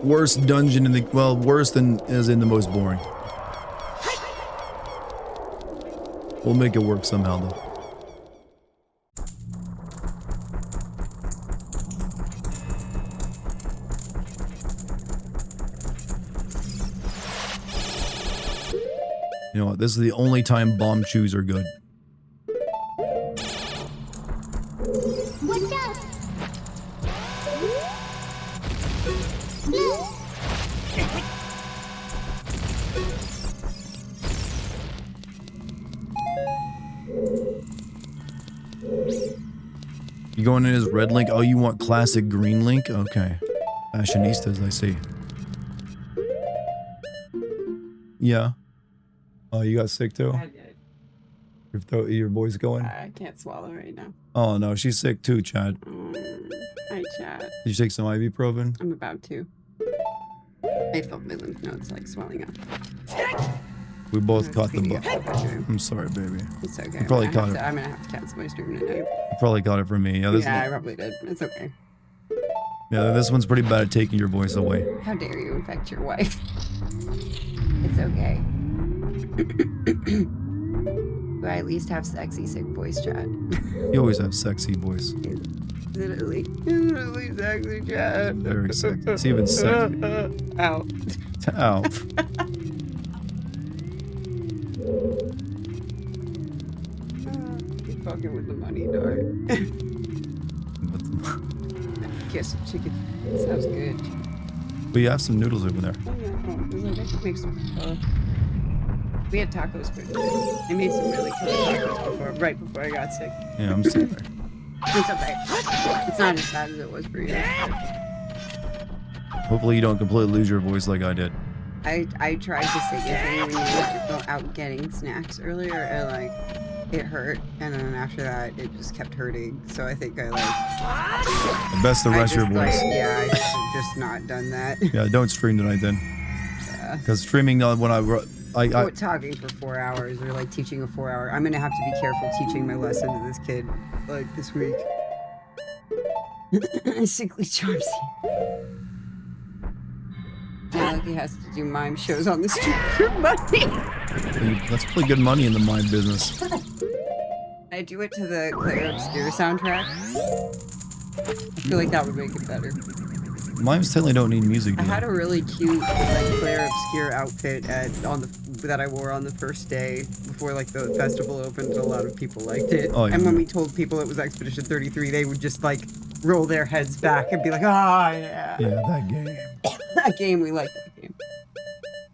Worst dungeon in the, well, worse than is in the most boring. We'll make it work somehow though. You know what, this is the only time bomb shoes are good. You going in as red Link? Oh, you want classic green Link? Okay. Fashionistas, I see. Yeah. Oh, you got sick too? I did. Your voice going? I can't swallow right now. Oh no, she's sick too, Chad. Hi, Chad. Did you take some ibuprofen? I'm about to. I felt my lymph nodes like swelling up. We both caught the bug. I'm sorry, baby. It's okay. You probably caught it. I'm gonna have to cancel my stream tonight. You probably caught it from me. Yeah, I probably did. It's okay. Yeah, this one's pretty bad at taking your voice away. How dare you infect your wife? It's okay. Do I at least have sexy sick voice, Chad? You always have sexy voice. Literally sexy, Chad. Very sexy. It's even sexy. Ow. Ow. You're fucking with the money, dog. Guess chicken. Sounds good. We have some noodles over there. Oh, yeah. Oh, I should make some. We had tacos for today. I made some really killer tacos right before I got sick. Yeah, I'm sorry. It's okay. It's not as bad as it was for you. Hopefully you don't completely lose your voice like I did. I tried to say it when you were out getting snacks earlier, and like it hurt, and then after that it just kept hurting. So I think I like The best to rest your voice. Like, yeah, I should have just not done that. Yeah, don't stream tonight then. Yeah. Because streaming when I talking for 4 hours or like teaching a 4-hour. I'm gonna have to be careful teaching my lesson to this kid like this week. Sickly Charmsy. Yeah, like he has to do mime shows on the street for money. That's pretty good money in the mime business. I do it to the Claire Obscure soundtrack. I feel like that would make it better. Mimes totally don't need music. I had a really cute like Claire Obscure outfit that I wore on the first day before like the festival opened. A lot of people liked it. Oh, yeah. And when we told people it was Expedition 33, they would just like roll their heads back and be like, "Ah, yeah, Yeah, that game. that game, we like that game."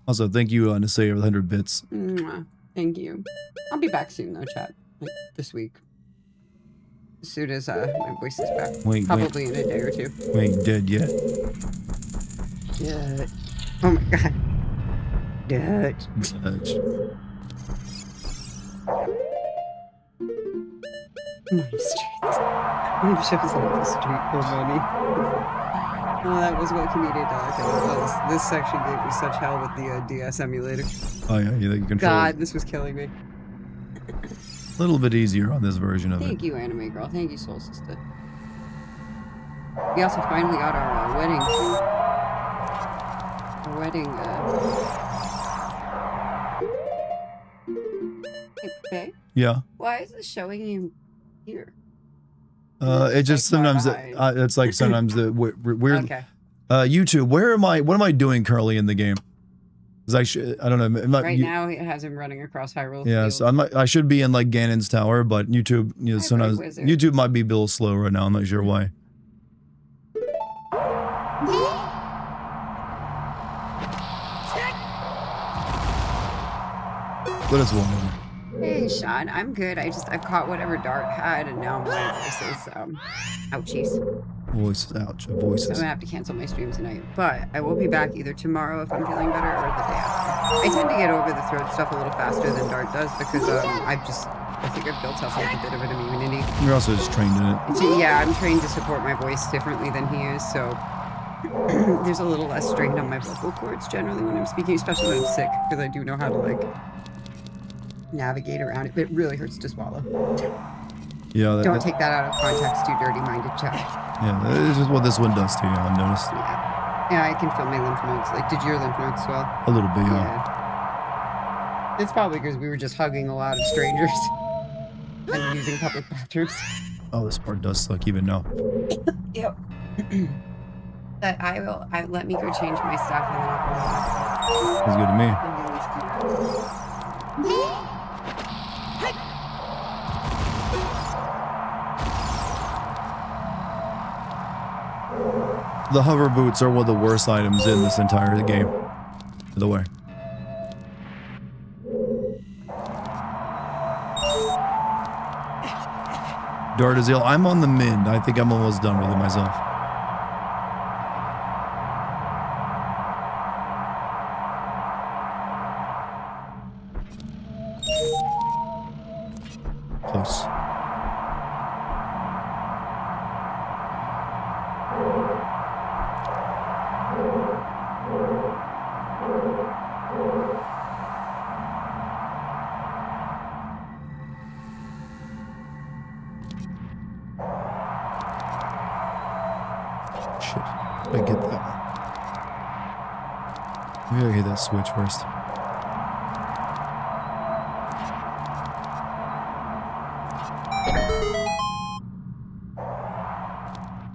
Also, thank you, Nasay, for the 100 bits. Mwah. Thank you. I'll be back soon though, chat. Like this week. As soon as my voice is back. Wait, Probably in a day or two. we ain't dead yet. Dutch. Oh my god. Dutch. Dutch. Money streets. Money shows on the street for money. Oh, that was what comedian Dartigan was. This section gave me such hell with the DS emulator. Oh yeah, you control. God, this was killing me. A little bit easier on this version of Thank it. you, Anime Girl. Thank you, Soul Sister. We also finally got our wedding. Our wedding. Hey, babe, Yeah. why is this showing you here? It just like, sometimes far it's like sometimes the weird. Okay. YouTube, where am I? What am I doing currently in the game? Because I don't know. I'm not, Right now, it has him running across Hyrule. Yeah, Fields. so I should be in like Ganon's tower, but YouTube, you know, Hi, sometimes Bright Wizard. YouTube might be a little slow right now. I'm not sure why. But it's wonderful. Hey, Sean, I'm good. I caught whatever Dart had, and now my voice is ouchies. Voices, ouch, So I'm voices. gonna have to cancel my stream tonight. But I will be back either tomorrow if I'm feeling better, or the day after. I tend to get over the throat stuff a little faster than Dart does because I think I've built up like a bit of an immunity. You're also just trained in it. Yeah, I'm trained to support my voice differently than he is, so there's a little less strain on my vocal cords generally when I'm speaking, especially when I'm sick, because I do know how to like navigate around it. But it really hurts to swallow. Yeah, Don't take that out of context, you dirty-minded child. yeah, this is what this one does to you. I've noticed Yeah, I can feel my lymph nodes. Like, did your lymph nodes swell? a little bit. Yeah. Yeah. It's probably because we were just hugging a lot of strangers and using public bathrooms. Oh, this part does suck even now. Yep. But let me go change my stuff and then I'll come back. It's good to me. And at least do that. The hover boots are one of the worst items in this entire game. By the way. Dartigan, I'm on the mend. I think I'm almost done with it myself. Close. Shit. I get that one. Maybe I hit that switch first.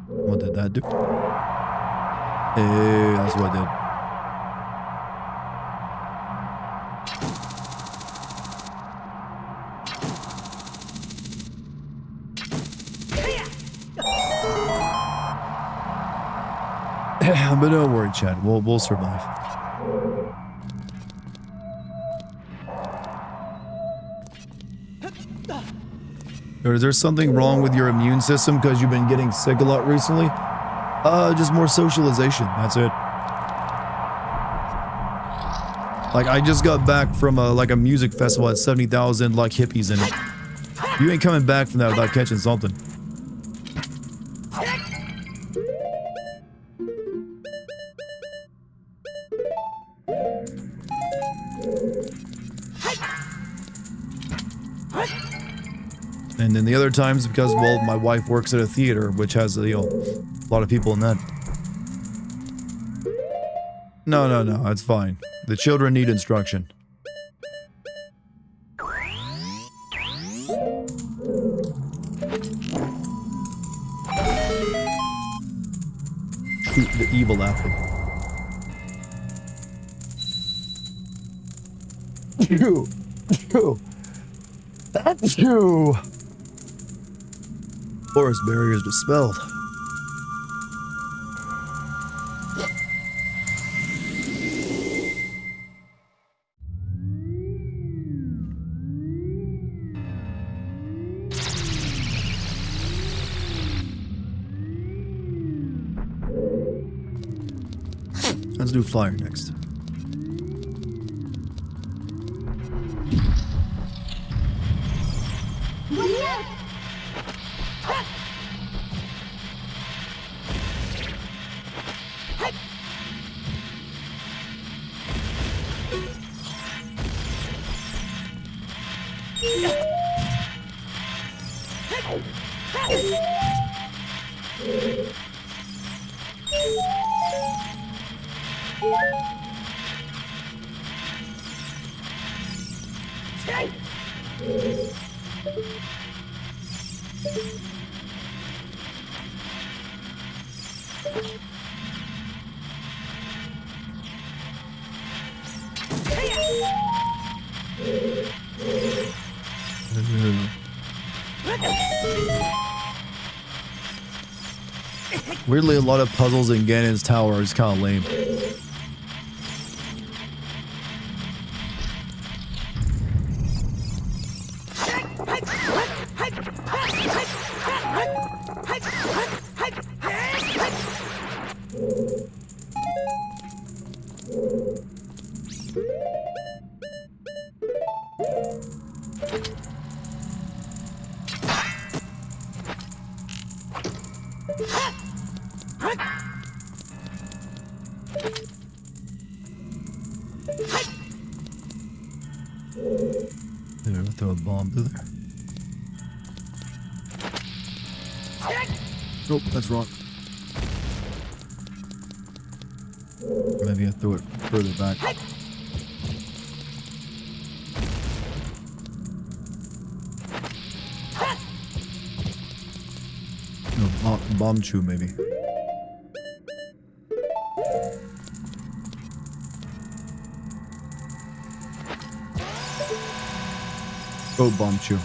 What did that do? Hey, that's what I did. But don't worry, Chad. We'll survive. Or is there something wrong with your immune system because you've been getting sick a lot recently? Just more socialization. That's it. Like, I just got back from a music festival at 70,000 like hippies in it. You ain't coming back from that without catching something. And then the other times because, well, my wife works at a theater, which has, you know, a lot of people in that. No, it's fine. The children need instruction. Shoot the evil apple. Forest barriers dispelled. Let's do fire next. Weirdly, a lot of puzzles in Ganon's tower is kind of lame. There, I'll throw a bomb through there. Nope, that's wrong. Maybe I throw it further back. No, bomb chew maybe. Oh, bomb chew.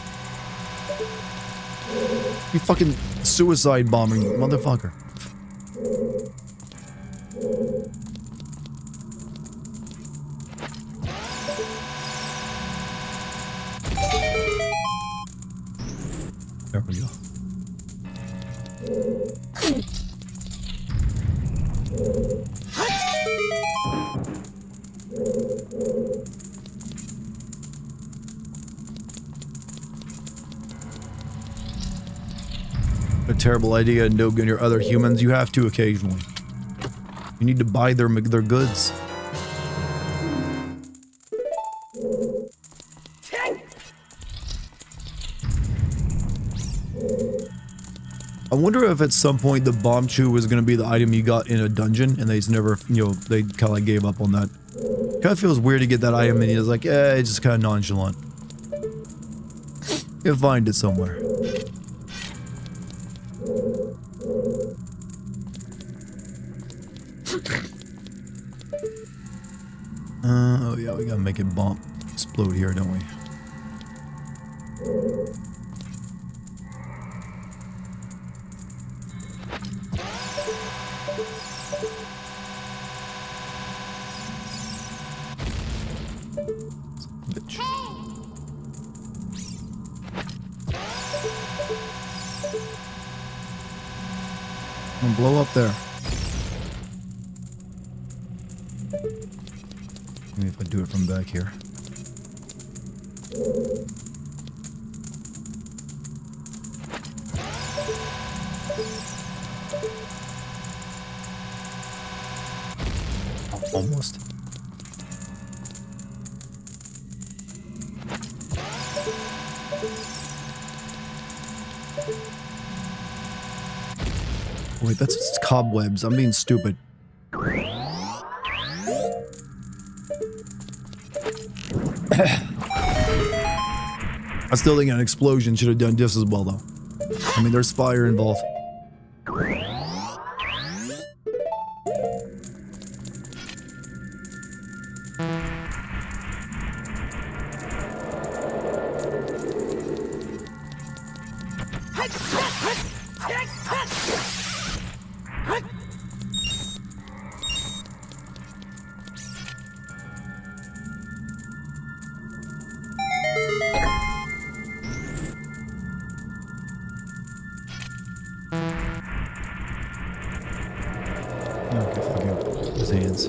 You fucking suicide bombing motherfucker. There we go. A terrible idea, Nogan, your other humans. You have to occasionally. You need to buy their goods. I wonder if at some point the bomb chew was going to be the item you got in a dungeon and they just never, you know, they kind of like gave up on that. Kind of feels weird to get that item and he's like, eh, it's just kind of nonchalant. You'll find it somewhere. Oh yeah, we gotta make it bomb explode here, don't we? Bitch. I'm gonna blow up there. Maybe if I do it from back here. Almost. Wait, that's just cobwebs. I'm being stupid. I still think an explosion should have done just as well, though. I mean, there's fire involved. Okay, fuck you. His hands.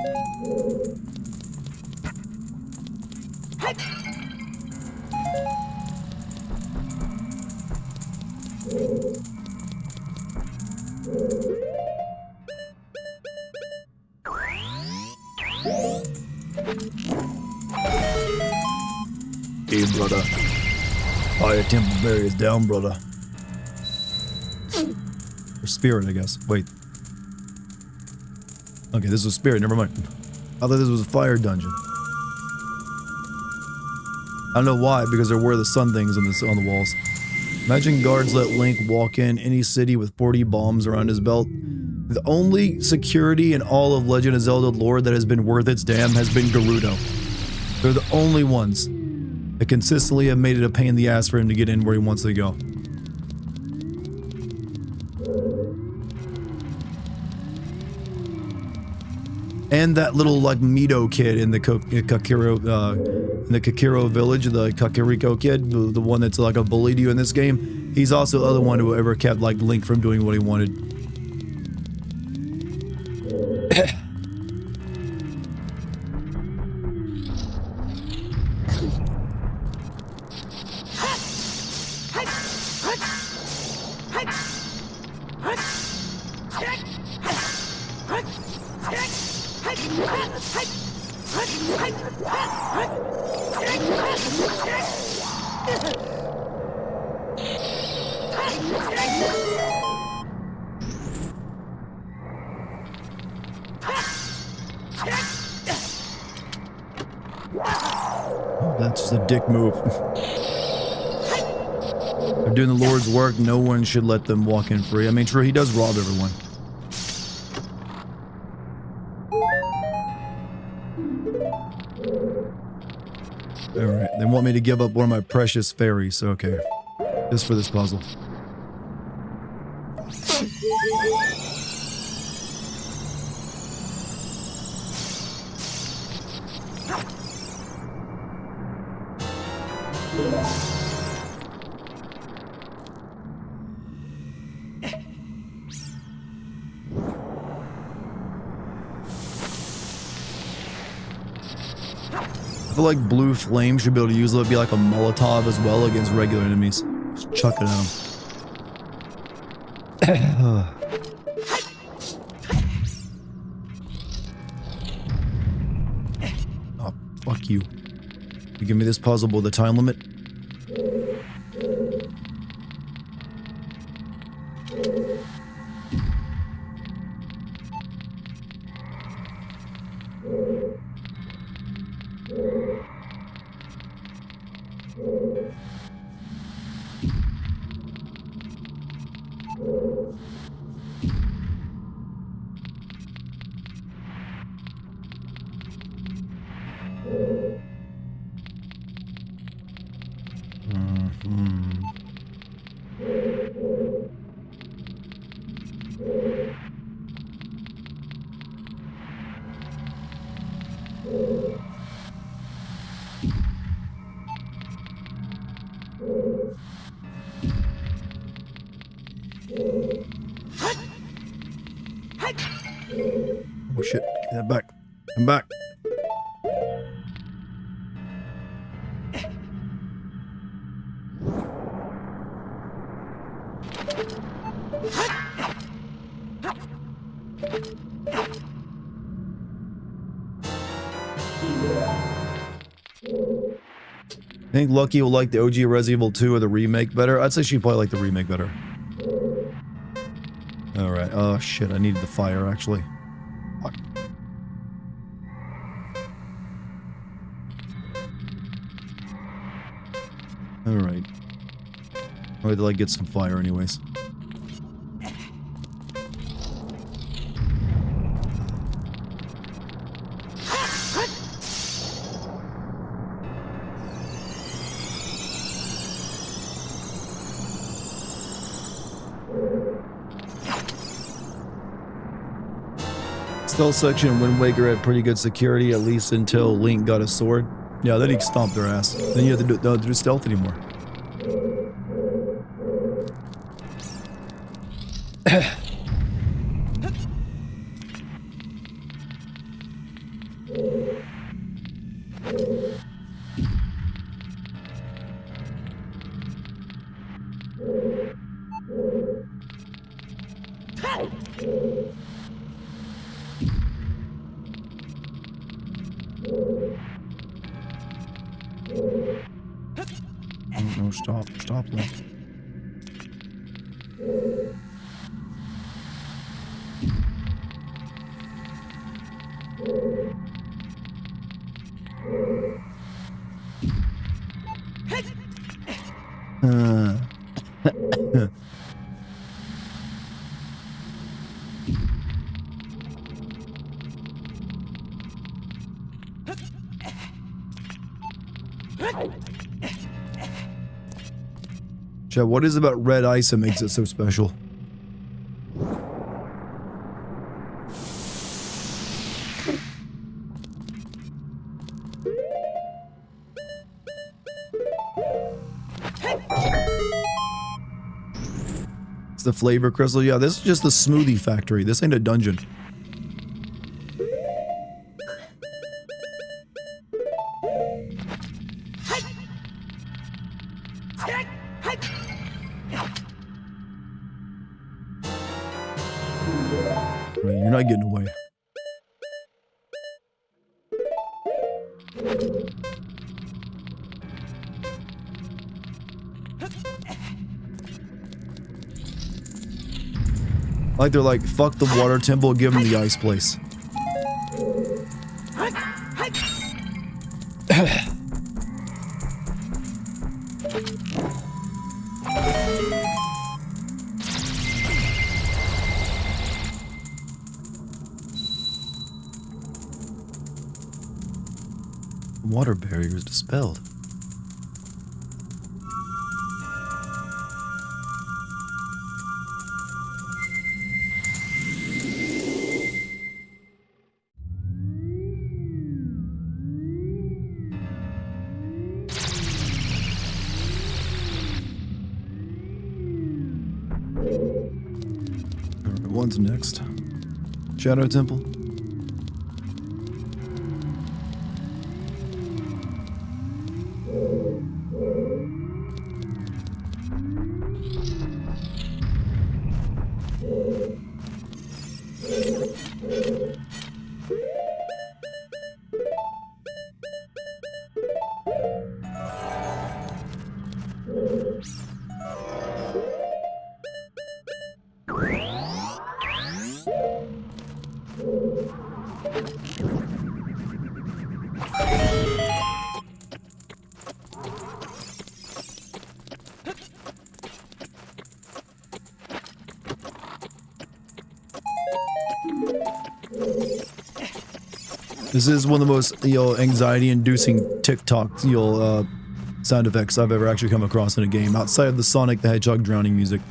Hey, brother. Fire temple barriers down, brother. Or spirit, I guess. Wait. Okay, this was spirit. Never mind. I thought this was a fire dungeon. I don't know why, because there were the sun things on the walls. Imagine guards let Link walk in any city with 40 bombs around his belt. The only security in all of Legend of Zelda lore that has been worth its damn has been Gerudo. They're the only ones that consistently have made it a pain in the ass for him to get in where he wants to go. And that little like Mito kid in the Kakiro village, the Kakariko kid, the one that's like a bully to you in this game. He's also the other one who ever kept like Link from doing what he wanted. That's just a dick move. They're doing the Lord's work. No one should let them walk in free. I mean, true, he does rob everyone. Alright, they want me to give up one of my precious fairies. Okay. Just for this puzzle. I feel like blue flame should be able to use it, be like a Molotov as well against regular enemies. Just chuck it at them. Oh, fuck you. You give me this puzzle with a time limit? Oh shit, get that back. I'm back. I think Lucky will like the OG Resident Evil 2 or the remake better. I'd say she'd probably like the remake better. Alright, oh shit, I needed the fire actually. Fuck. Alright. Wait till I get some fire anyways. Stealth section in Wind Waker had pretty good security, at least until Link got a sword. Yeah, then he stomped their ass. Then you have to do, don't do stealth anymore. No, stop, Link. Chad, what is it about red ice that makes it so special? It's the flavor crystal. Yeah, this is just the smoothie factory. This ain't a dungeon. Right, you're not getting away. Like they're like, fuck the water temple, give them the ice place. Water barrier is dispelled. Alright, what's next? Shadow Temple? This is one of the most, anxiety-inducing TikTok, sound effects I've ever actually come across in a game, outside of the Sonic the Hedgehog drowning music.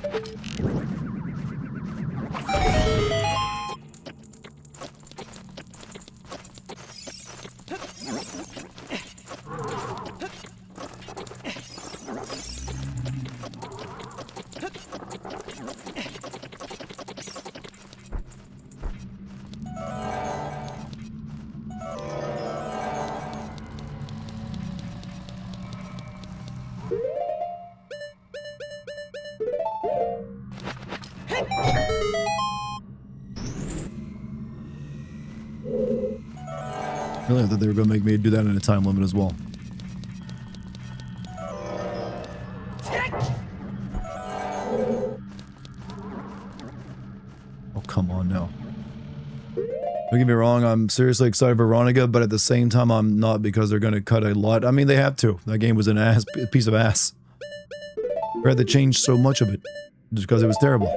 Really, I thought they were going to make me do that in a time limit as well. Oh, come on now. Don't get me wrong, I'm seriously excited for Veronica, but at the same time, I'm not, because they're going to cut a lot. I mean, they have to. That game was an ass, a piece of ass. They had to change so much of it, just because it was terrible.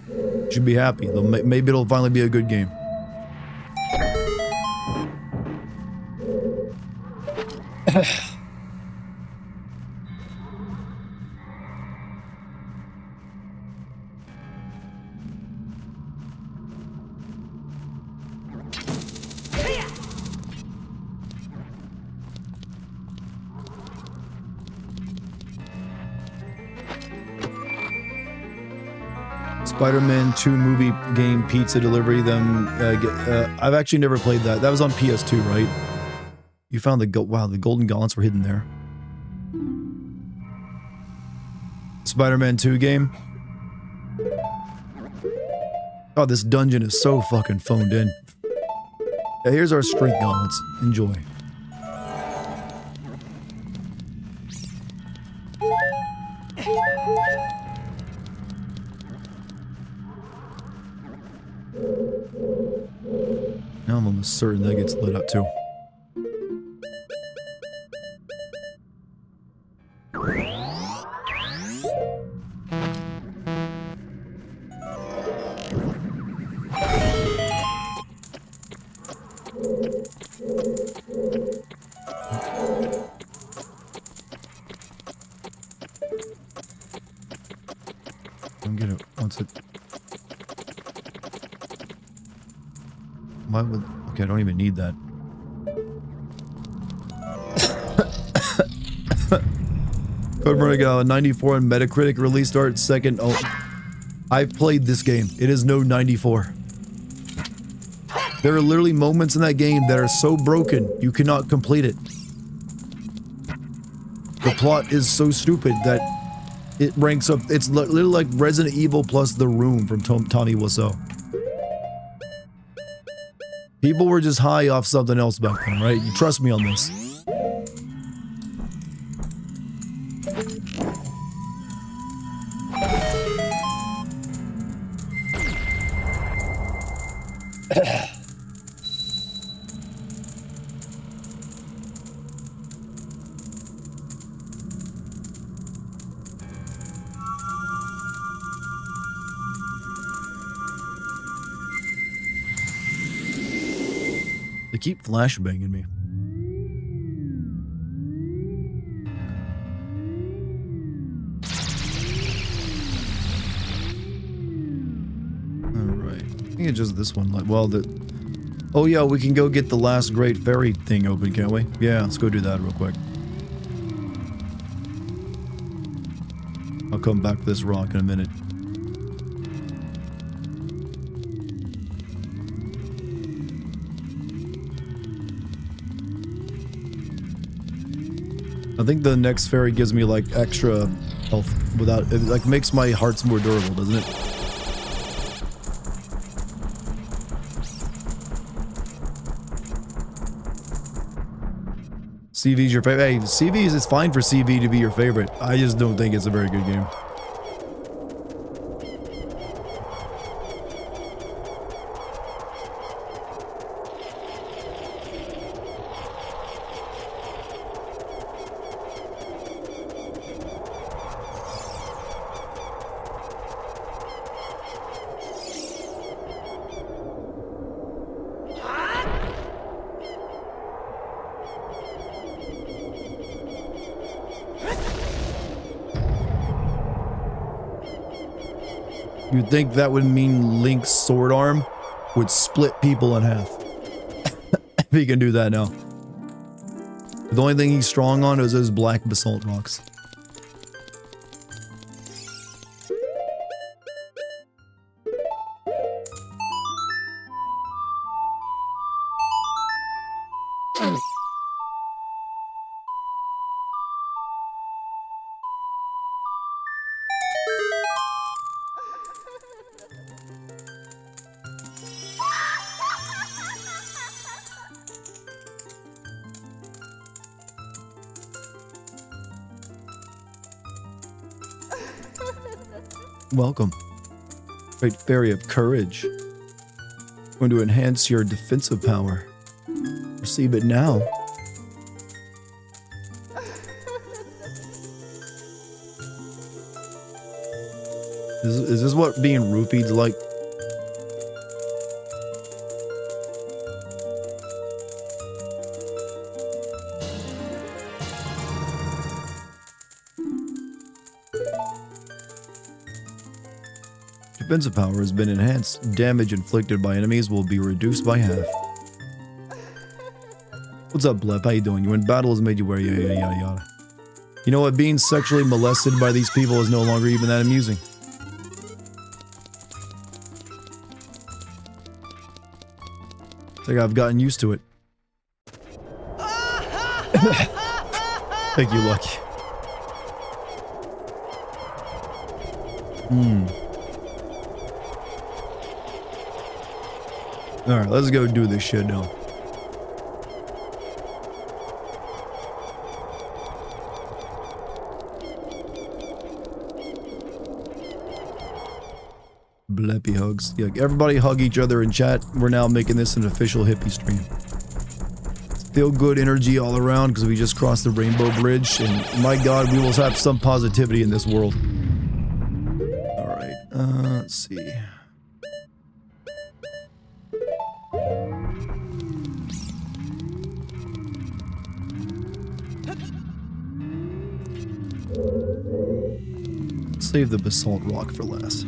You should be happy. Maybe it'll finally be a good game. Spider-Man 2 movie game pizza delivery. I've actually never played that. That was on PS2, right? You found wow, the golden gauntlets were hidden there. Spider-Man 2 game. Oh, this dungeon is so fucking phoned in. Yeah, here's our strength gauntlets. Enjoy. Now I'm almost certain that gets lit up too. Don't get it once it. Why would? Okay, I don't even need that. Code Vertigo 94 on Metacritic release start second. Oh, I've played this game. It is no 94. There are literally moments in that game that are so broken you cannot complete it. The plot is so stupid that it ranks up. It's literally like Resident Evil plus The Room from Tommy Wiseau. People were just high off something else back then, right? You trust me on this. They keep flashbanging me. Alright. I think it's just this one. Like, well, oh yeah, we can go get the last great fairy thing open, can't we? Yeah, let's go do that real quick. I'll come back to this rock in a minute. I think the next fairy gives me like extra health without, it like makes my hearts more durable, doesn't it? CV's your favorite. Hey, CV's, it's fine for CV to be your favorite. I just don't think it's a very good game. You'd think that would mean Link's sword arm would split people in half. If he can do that now. The only thing he's strong on is those black basalt rocks. Welcome. Great Fairy of Courage. Going to enhance your defensive power. Receive it now. Is this what being roofied's like? Defensive power has been enhanced. Damage inflicted by enemies will be reduced by half. What's up, Blep? How you doing? You in battle has made you wear yada yada yada. You know what? Being sexually molested by these people is no longer even that amusing. It's like I've gotten used to it. Thank you, Lucky. Alright, let's go do this shit now. Bleppy hugs. Yeah, everybody hug each other in chat. We're now making this an official hippie stream. Feel good energy all around because we just crossed the rainbow bridge, and my god, we will have some positivity in this world. Alright, let's see. Save the basalt rock for last.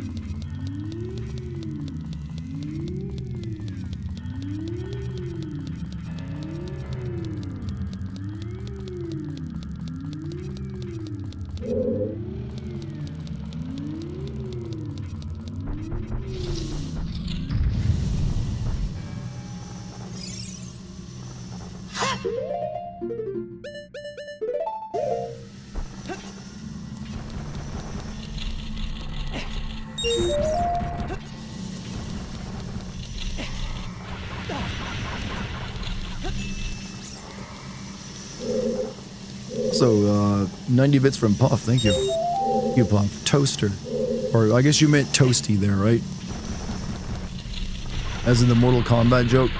So, 90 bits from Puff, thank you. Thank you, Puff. Toaster. Or, I guess you meant Toasty there, right? As in the Mortal Kombat joke.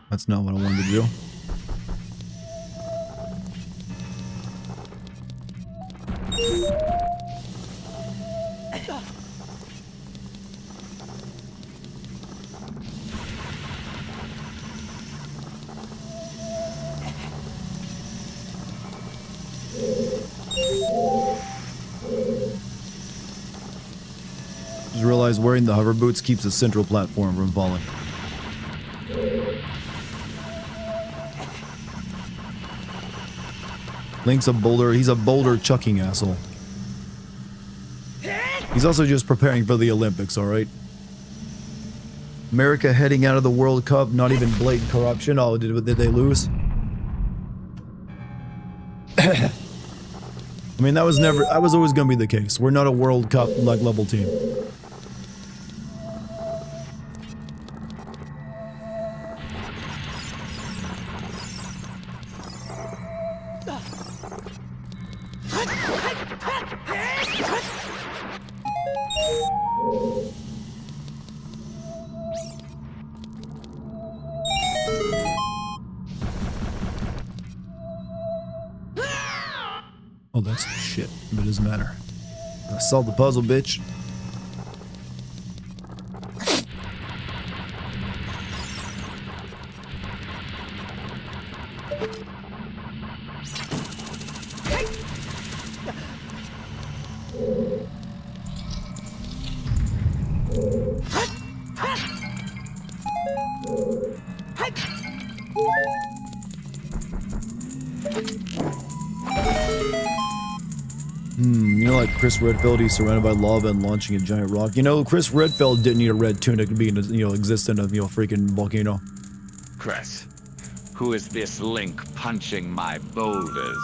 That's not what I wanted to do. Just realized wearing the hover boots keeps the central platform from falling. Link's a boulder. He's a boulder chucking asshole. He's also just preparing for the Olympics, alright? America heading out of the World Cup, not even blatant corruption. Oh, did they lose? I mean, that was always gonna be the case. We're not a World Cup like level team. Oh, that's shit, but it doesn't matter. I solved the puzzle, bitch. You know, like Chris Redfield, he's surrounded by lava and launching a giant rock. You know, Chris Redfield didn't need a red tunic to be, exist in a, freaking volcano. Chris, who is this Link punching my boulders?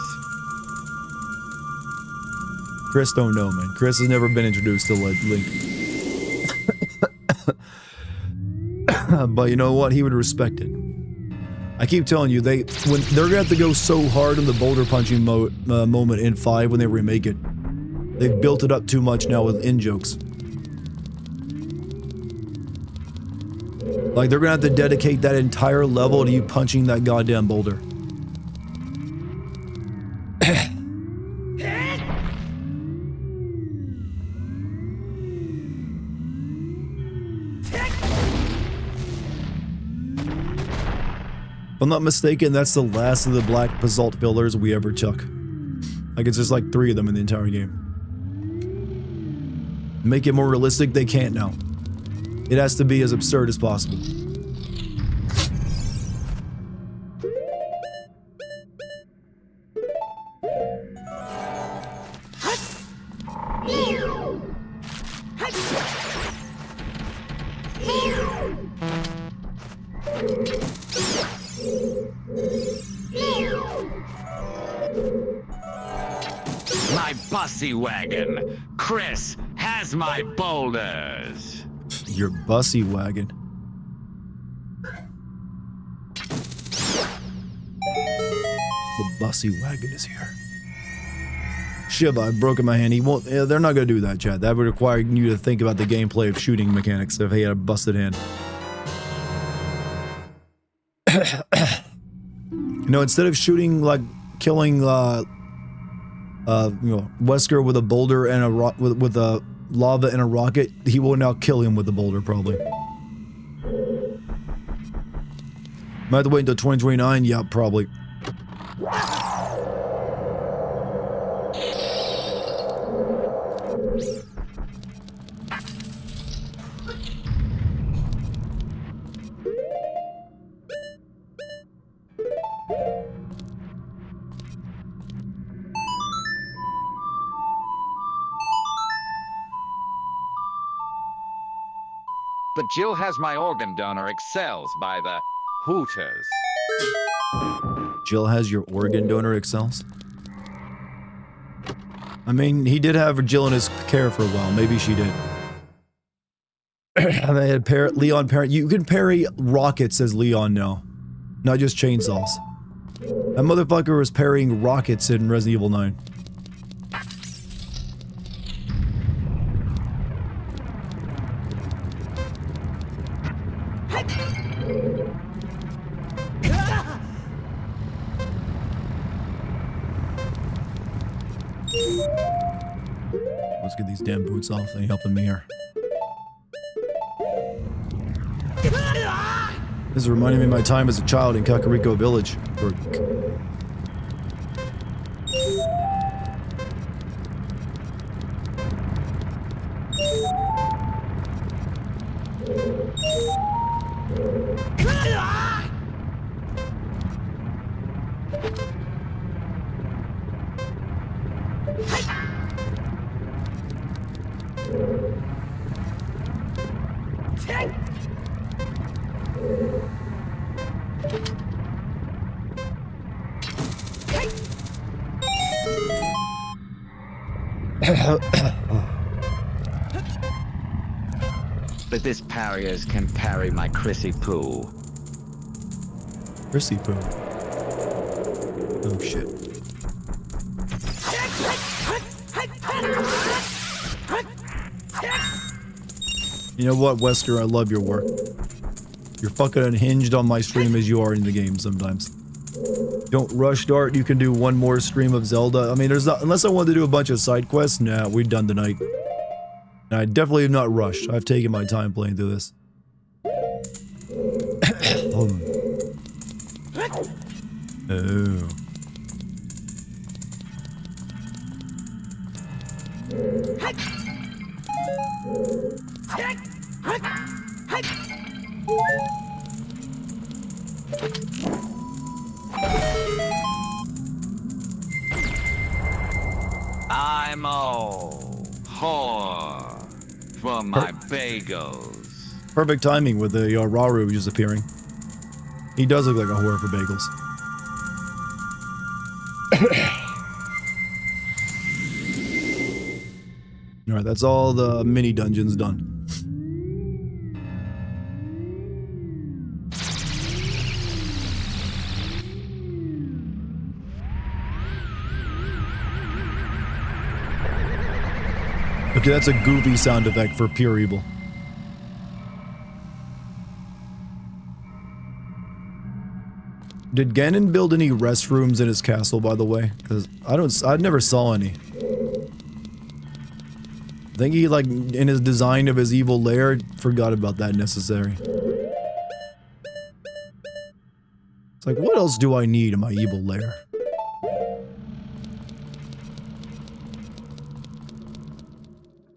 Chris don't know, man. Chris has never been introduced to Link. But you know what? He would respect it. I keep telling you, they're gonna have to go so hard on the boulder punching moment in 5 when they remake it. They've built it up too much now with in-jokes. Like, they're gonna have to dedicate that entire level to you punching that goddamn boulder. If I'm not mistaken, that's the last of the black basalt pillars we ever took. Like, it's just like 3 of them in the entire game. Make it more realistic, they can't now. It has to be as absurd as possible. My bussy wagon. Chris has my boulders. Your bussy wagon. The bussy wagon is here. Shiva, I've broken my hand. He won't. They're not gonna do that, Chad. That would require you to think about the gameplay of shooting mechanics if he had a busted hand. You know, instead of shooting, like, killing, you know, Wesker with a boulder and a with a lava and a rocket, he will now kill him with the boulder, probably. Might have to wait until 2029? Yeah, probably. But Jill has my organ donor excels by the Hooters. Jill has your organ donor excels? I mean, he did have Jill in his care for a while. Maybe she did. They had Leon parry. You can parry rockets as Leon now, not just chainsaws. That motherfucker was parrying rockets in Resident Evil 9. Let's get these damn boots off. They helping me here. This is reminding me of my time as a child in Kakariko Village. But this parriers can parry my Chrissy Poo. Chrissy Poo. Oh shit. You know what, Wesker? I love your work. You're fucking unhinged on my stream as you are in the game sometimes. Don't rush, Dart. You can do one more stream of Zelda. I mean, there's not, unless I wanted to do a bunch of side quests. Nah, we're done tonight. I definitely have not rushed. I've taken my time playing through this. Oh. I'm a whore for my bagels. Perfect timing with the Raru just appearing. He does look like a whore for bagels. Alright, that's all the mini dungeons done. Okay, that's a goofy sound effect for pure evil. Did Ganon build any restrooms in his castle, by the way? Because I never saw any. I think he, like, in his design of his evil lair, forgot about that necessary. like, what else do I need in my evil lair?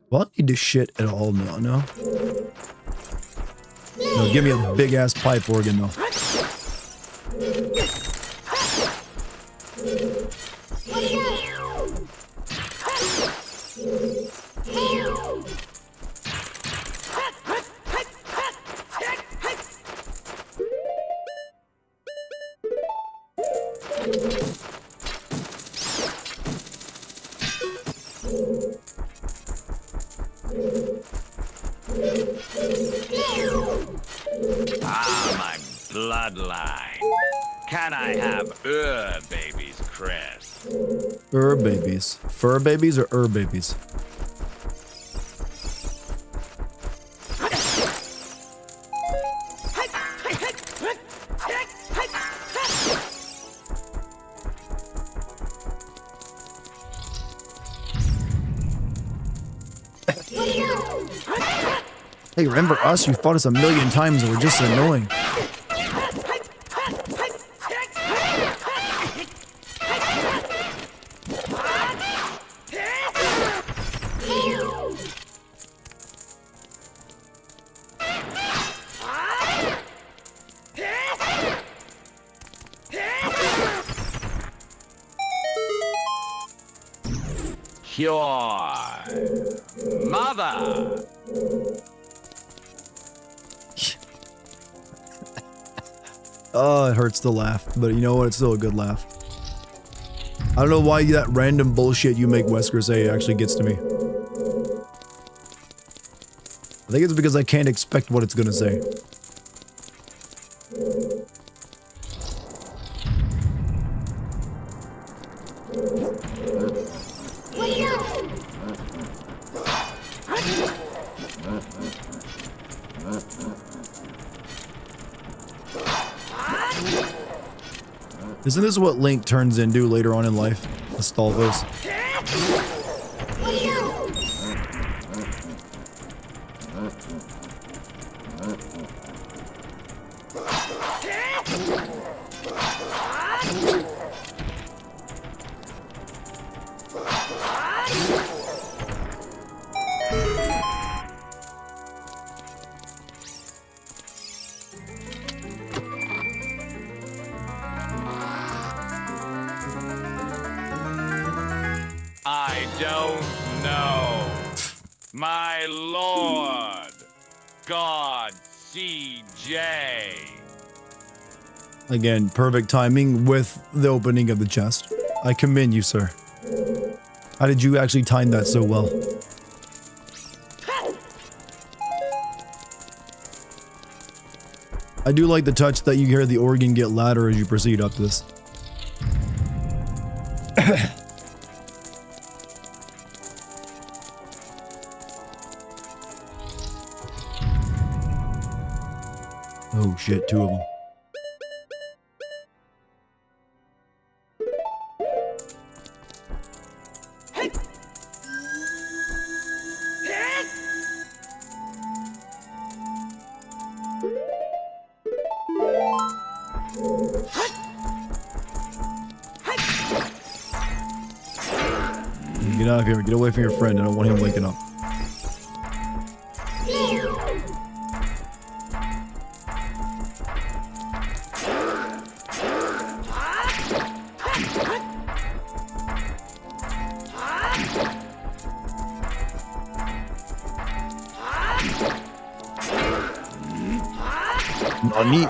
Well, I need to shit at all now, no? No, give me a big ass pipe organ though. Ah, my bloodline. Can I have babies, Chris? Babies. Fur babies or babies? Hey, remember us? You fought us a million times and we're just annoying. Your mother. Oh, it hurts to laugh, but you know what? It's still a good laugh. I don't know why that random bullshit you make Wesker say actually gets to me. I think it's because I can't expect what it's gonna say. Isn't this what Link turns into later on in life? Astolfos. I don't know. My lord, God CJ. Again, perfect timing with the opening of the chest. I commend you, sir. How did you actually time that so well? I do like the touch that you hear the organ get louder as you proceed up this. Oh shit, two of them. Get out of here, get away from your friend, I don't want him waking up. Nani?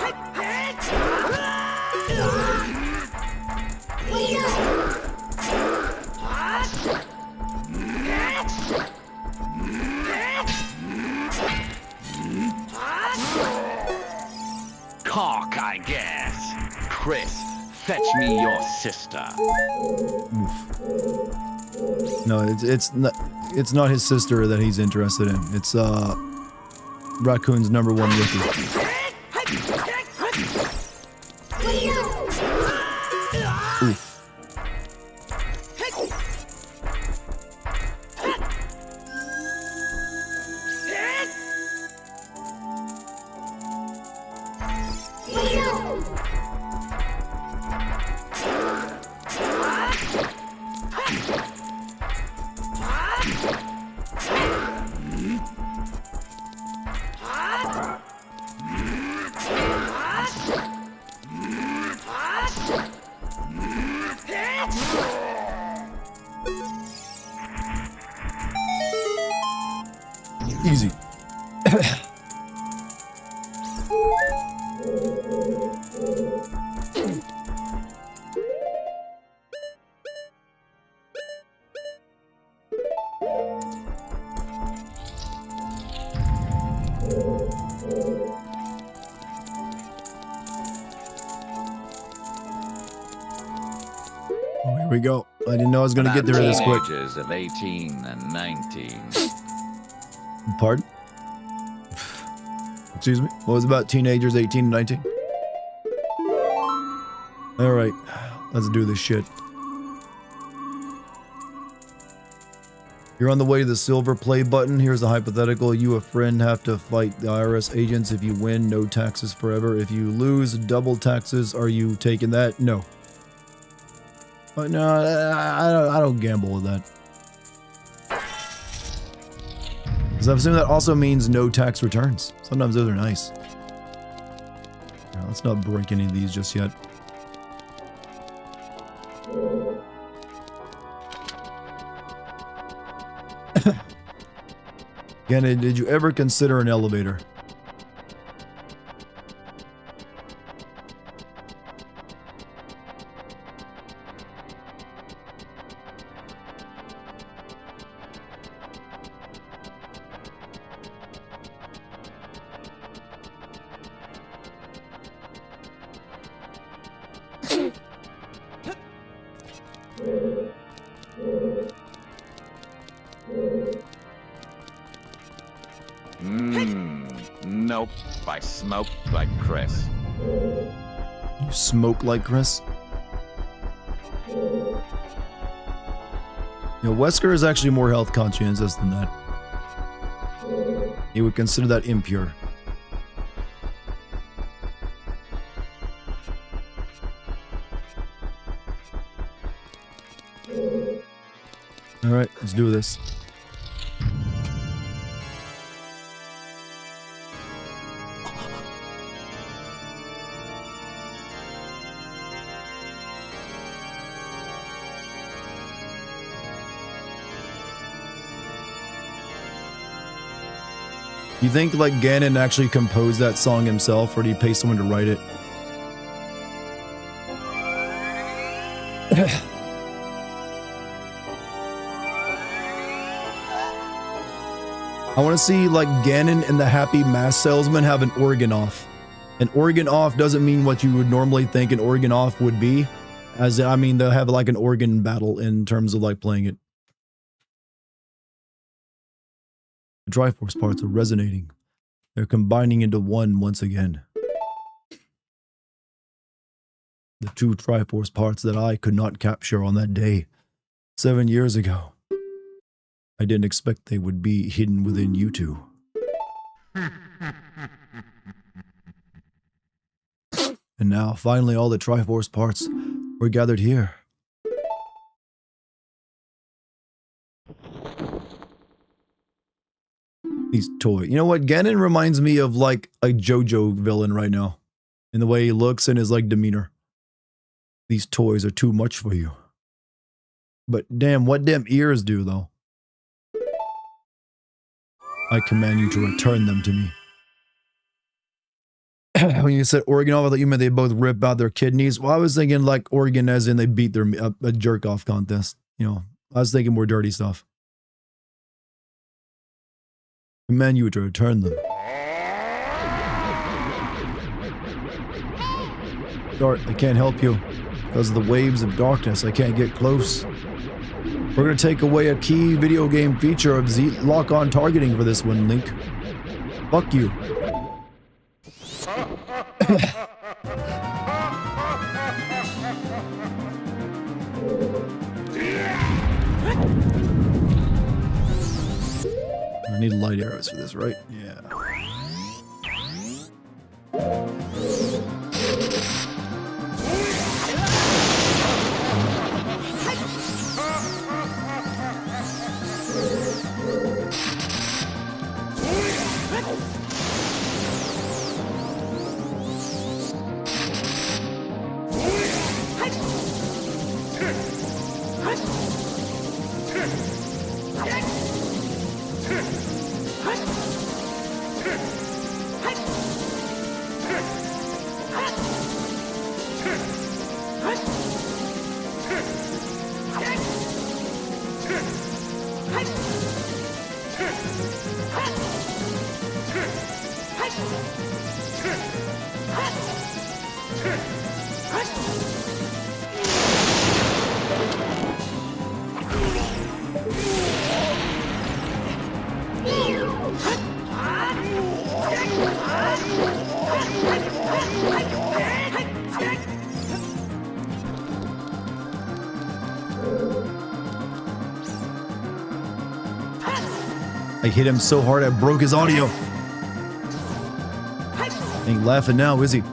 Cock, I guess. Chris, fetch me your sister. Oof. No, it's not his sister that he's interested in. It's Raccoon's #1 rookie. Oof. we go. I didn't know I was gonna get there this quick. Teenagers of 18 and 19. Pardon? Excuse me? What was about teenagers 18 and 19? Alright, let's do this shit. You're on the way to the silver play button. Here's a hypothetical. You, a friend, have to fight the IRS agents. If you win, no taxes forever. If you lose, double taxes. Are you taking that? No. But no, I don't gamble with that. Because I'm assuming that also means no tax returns. Sometimes those are nice. Yeah, let's not break any of these just yet. Gannon, did you ever consider an elevator? Nope. I smoke like Chris. You smoke like Chris? You know, Wesker is actually more health conscientious than that. He would consider that impure. Alright, let's do this. You think like Ganon actually composed that song himself, or did he pay someone to write it? I want to see like Ganon and the Happy Mass Salesman have an organ off. An organ off doesn't mean what you would normally think an organ off would be. As I mean, they'll have like an organ battle in terms of like playing it. The Triforce parts are resonating. They're combining into one once again. The two Triforce parts that I could not capture on that day 7 years ago. I didn't expect they would be hidden within you two. And now, finally, all the Triforce parts were gathered here. These toys. You know what? Ganon reminds me of like a JoJo villain right now. In the way he looks and his like demeanor. These toys are too much for you. But damn, what damn ears do though? I command you to return them to me. When you said organ off, I thought you meant they both rip out their kidneys. Well, I was thinking like organ as in they beat their a jerk off contest. You know, I was thinking more dirty stuff. Command you to return them. Dart, I can't help you. Because of the waves of darkness, I can't get close. We're gonna take away a key video game feature of lock-on targeting for this one, Link. Fuck you. I need light arrows for this, right? Yeah. I hit him so hard I broke his audio. Ain't laughing now, is he?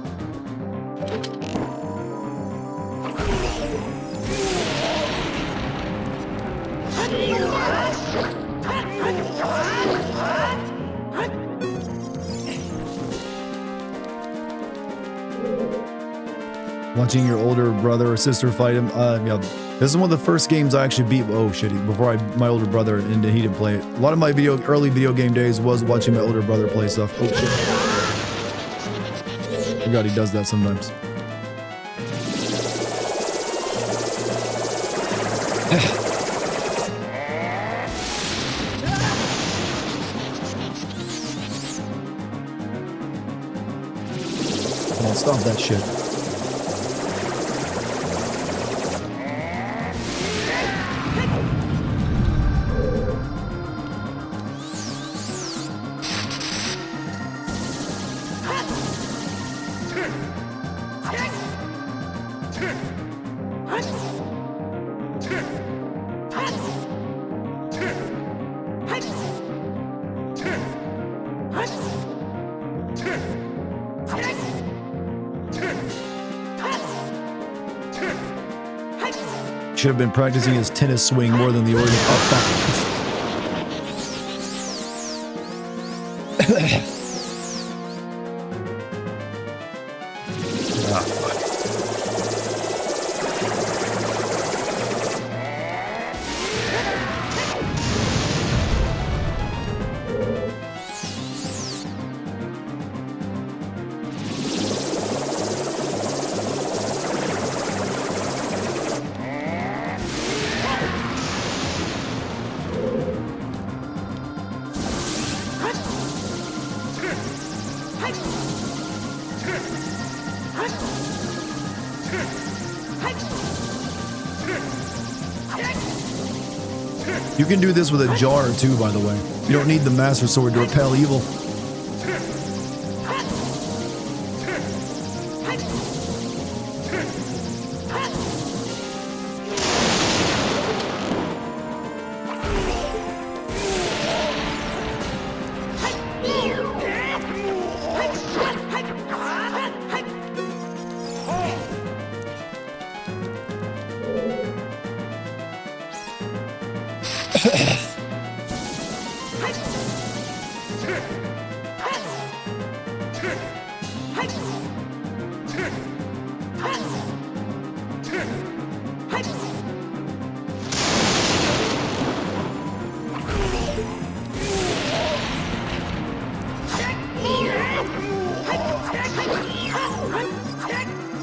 Watching your older brother or sister fight him. Yeah, this is one of the first games I actually beat. Oh shit! Before my older brother, and he didn't play it. A lot of my early video game days was watching my older brother play stuff. Oh shit! I forgot he does that sometimes. Come on, stop that shit. Should have been practicing his tennis swing more than the organ. Oh, fuck. Ah, fuck. You can do this with a jar too, by the way. You don't need the Master Sword to repel evil.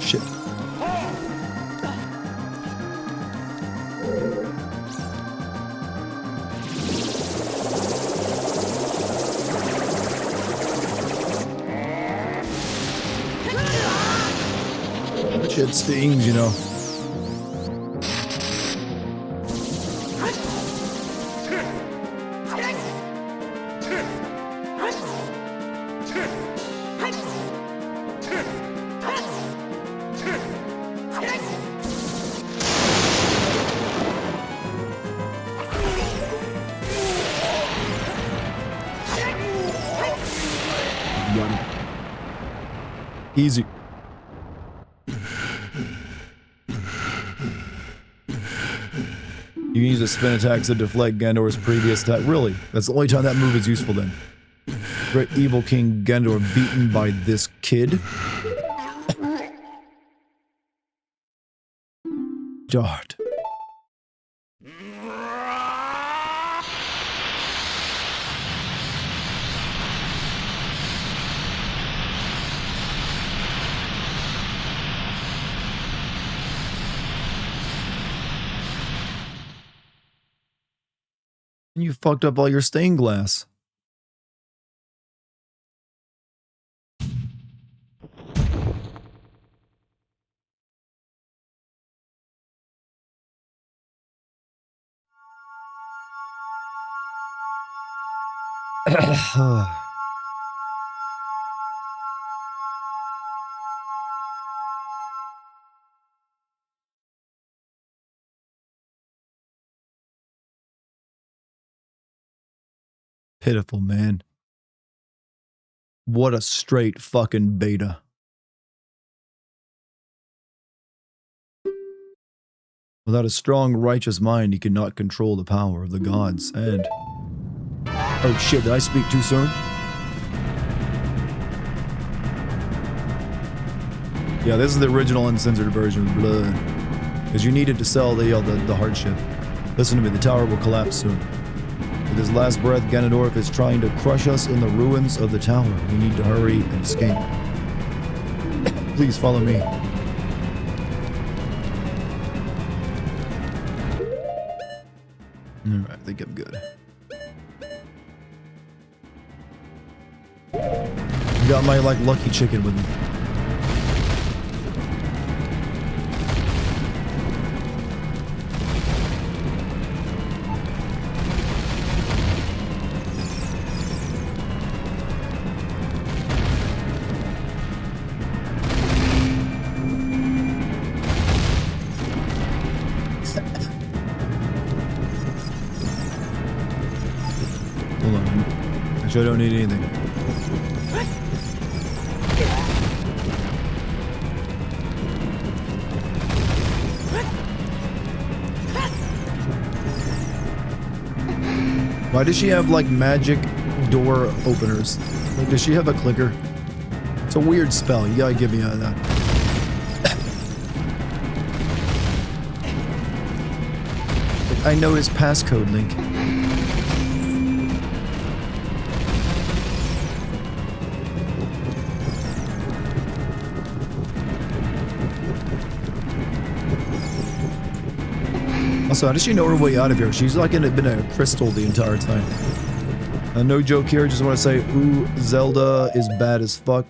Shit. That shit stings, you know. Got him. Easy. You can use a spin attack to deflect Gandor's previous attack. Really? That's the only time that move is useful then. Great Evil King Gandor beaten by this kid? Dart. You fucked up all your stained glass. pitiful, man. What a straight fucking beta. Without a strong, righteous mind, he cannot control the power of the gods, and... Oh shit, did I speak too soon? Yeah, this is the original uncensored version of Blood. Because you needed to sell the hardship. Listen to me, the tower will collapse soon. With his last breath, Ganondorf is trying to crush us in the ruins of the tower. We need to hurry and escape. Please follow me. Alright, I think I'm good. Got my, like, lucky chicken with me. Hold on. Actually, I don't need anything. Why does she have, like, magic door openers? Like, does she have a clicker? It's a weird spell. You gotta give me that. I know his passcode, Link. Also, how does she know her way out of here? She's like been a crystal the entire time. No joke here, just want to say, ooh, Zelda is bad as fuck.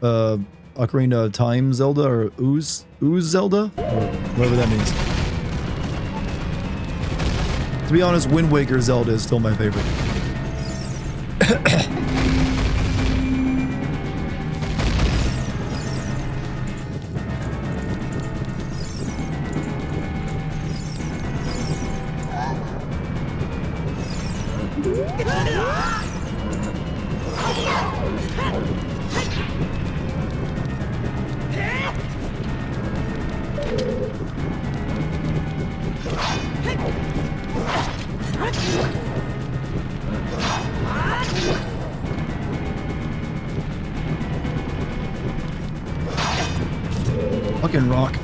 Ocarina of Time Zelda, or ooze Zelda? Or whatever that means. To be honest, Wind Waker Zelda is still my favorite. Fucking rock.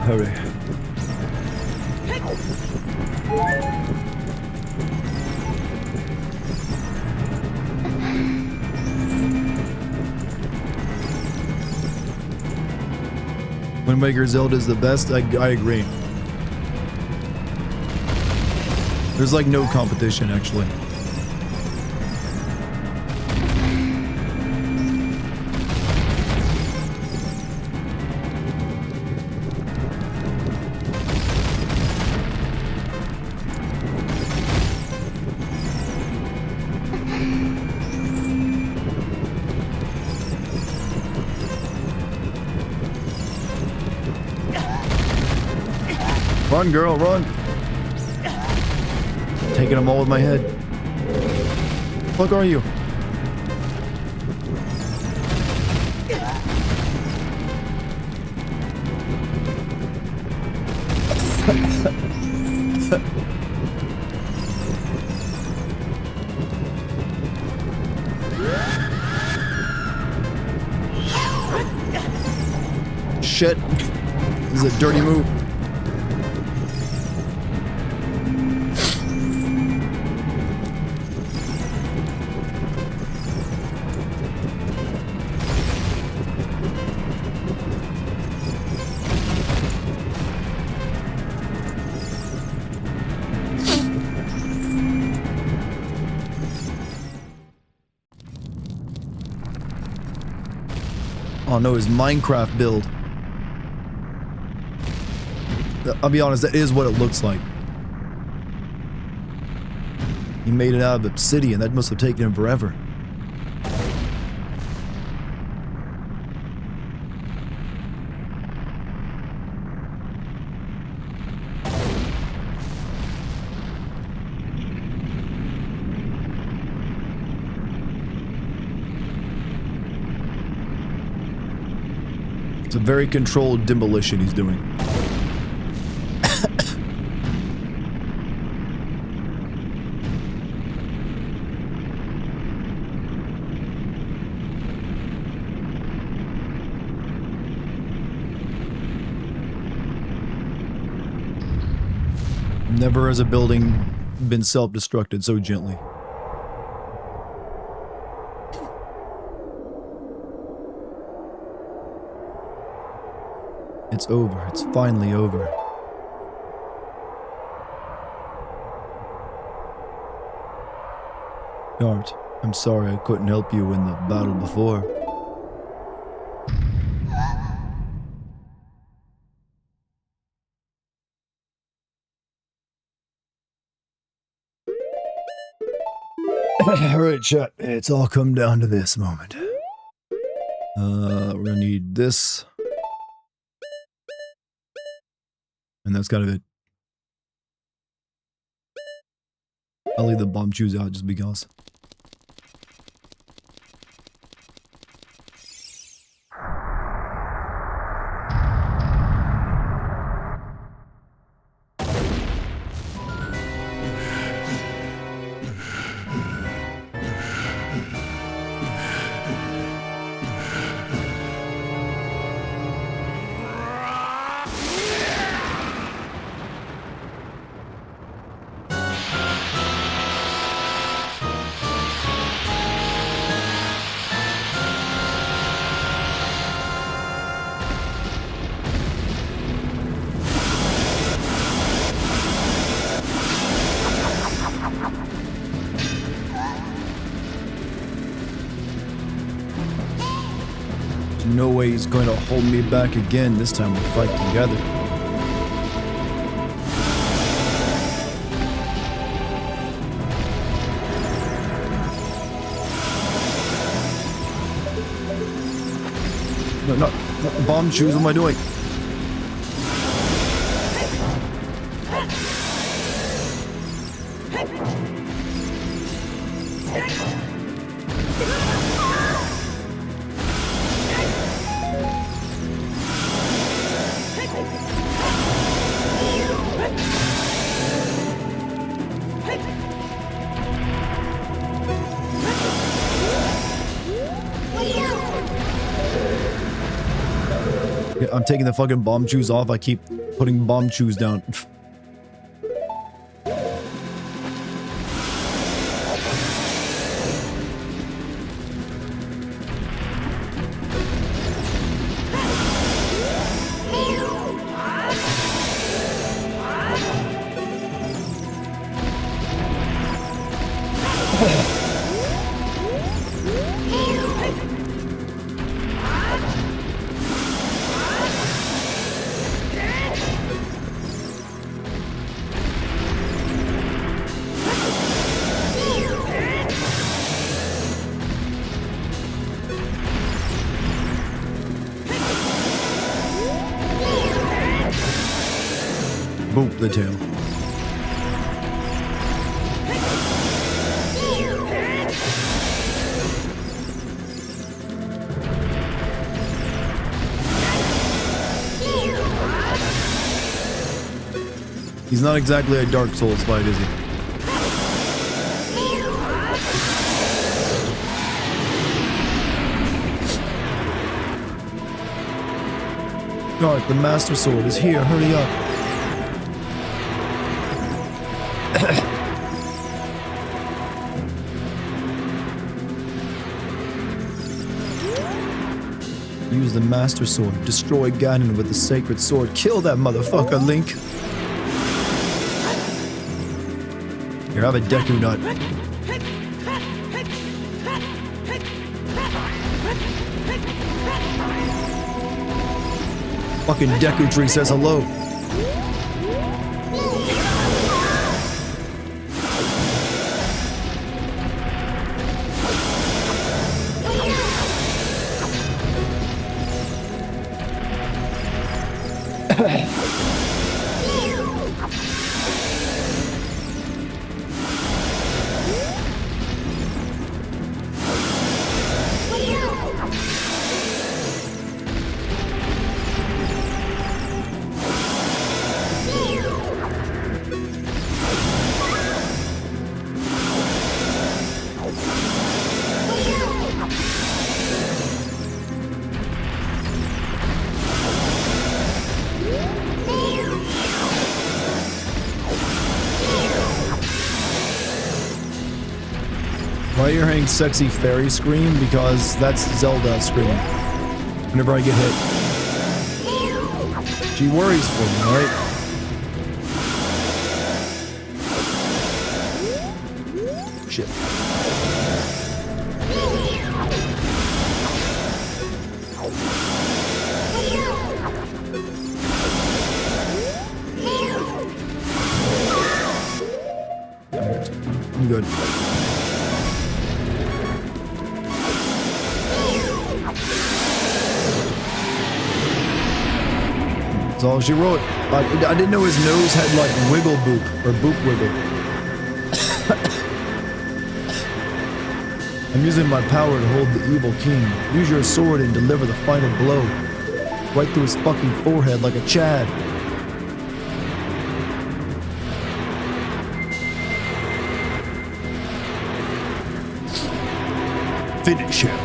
Hurry. Wind Waker Zelda is the best. I agree. There's like no competition, actually. Run, girl, run! Taking them all with my head. What the fuck are you? Shit. This is a dirty move. Oh no, his Minecraft build. I'll be honest, that is what it looks like. He made it out of obsidian. That must have taken him forever. It's a very controlled demolition he's doing. Never has a building been self-destructed so gently. It's over. It's finally over. Dart, I'm sorry I couldn't help you in the battle before. Alright, chat. It's all come down to this moment. We're gonna need this. And that's kind of it. I'll leave the bomb shoes out just because. No way he's going to hold me back again. This time we'll fight together. No, not the bomb shoes. What am I doing? I'm taking the fucking bomb shoes off. I keep putting bomb shoes down. Boop the tail. He's not exactly a Dark Souls fight, is he? Alright, the Master Sword is here. Hurry up. Use the Master Sword. Destroy Ganon with the Sacred Sword. Kill that motherfucker, Link. Here, have a Deku Nut. Fucking Deku Tree says hello. Why are you hearing sexy fairy scream? Because that's Zelda screaming. Whenever I get hit. She worries for me, right? Shit. I'm good. That's all she wrote. I didn't know his nose had like wiggle boop or boop wiggle. I'm using my power to hold the evil king. Use your sword and deliver the final blow. Right through his fucking forehead like a Chad. Finish him.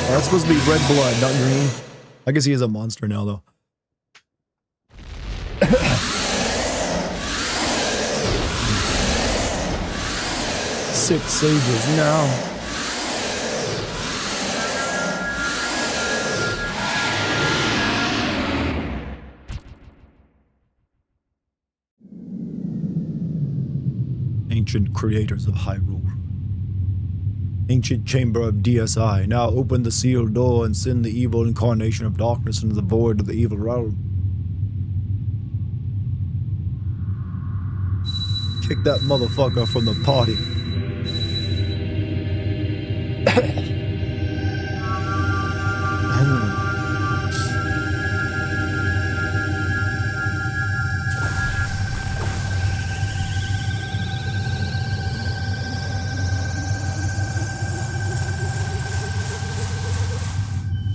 Oh, that's supposed to be red blood, not green. I guess he is a monster now, though. 6 sages now. Ancient creators of Hyrule. Ancient chamber of DSI, now open the sealed door and send the evil incarnation of darkness into the void of the evil realm. Kick that motherfucker from the party.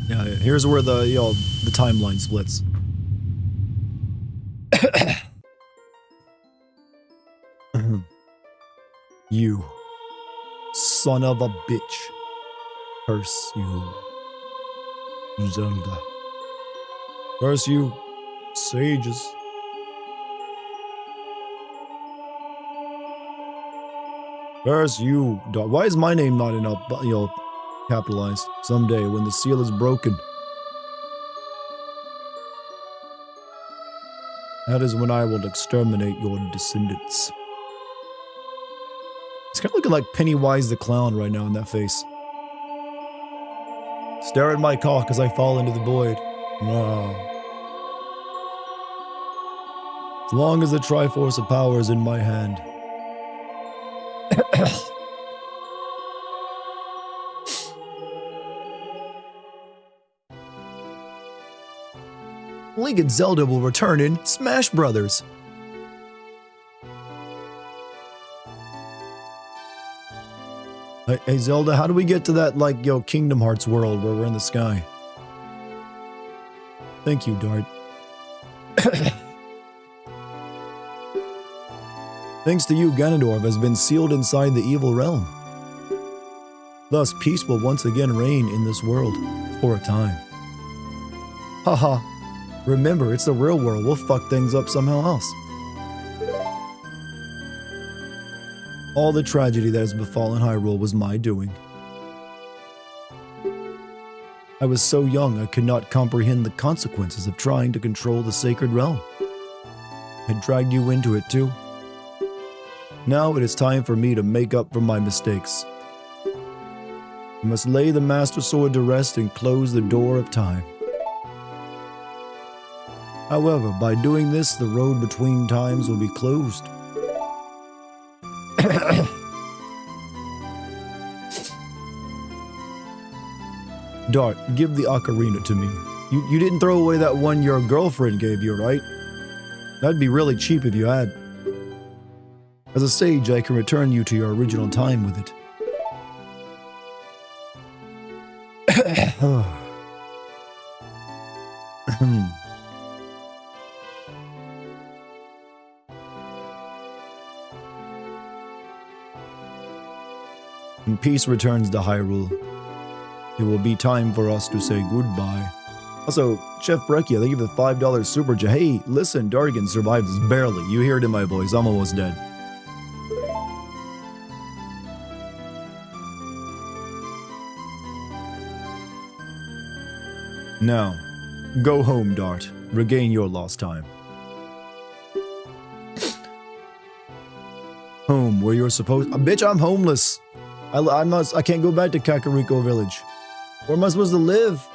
Yeah, here's where the the timeline splits. You son of a bitch. Curse you, Zelda. Curse you, sages. Curse you. Why is my name not enough, capitalized? Someday, when the seal is broken, that is when I will exterminate your descendants. It's kind of looking like Pennywise the Clown right now in that face. Stare at my cock as I fall into the void. No. As long as the Triforce of Power is in my hand. Link and Zelda will return in Smash Brothers. Hey Zelda, how do we get to that, Kingdom Hearts world where we're in the sky? Thank you, Dart. Thanks to you, Ganondorf has been sealed inside the evil realm. Thus, peace will once again reign in this world, for a time. Haha. Remember, it's the real world. We'll fuck things up somehow else. All the tragedy that has befallen Hyrule was my doing. I was so young I could not comprehend the consequences of trying to control the sacred realm. I dragged you into it too. Now it is time for me to make up for my mistakes. You must lay the Master Sword to rest and close the door of time. However, by doing this, the road between times will be closed. Dart, give the ocarina to me. You didn't throw away that one your girlfriend gave you, right? That'd be really cheap if you had. As a sage, I can return you to your original time with it. When peace returns to Hyrule, it will be time for us to say goodbye. Also, Chef Breccia, thank you for the $5 super chat. Hey, listen, Dartigan survived this barely. You hear it in my voice. I'm almost dead. Now, go home, Dart. Regain your lost time. Home, where you're supposed. Bitch, I'm homeless. I'm not. I can't go back to Kakariko Village. Where am I supposed to live?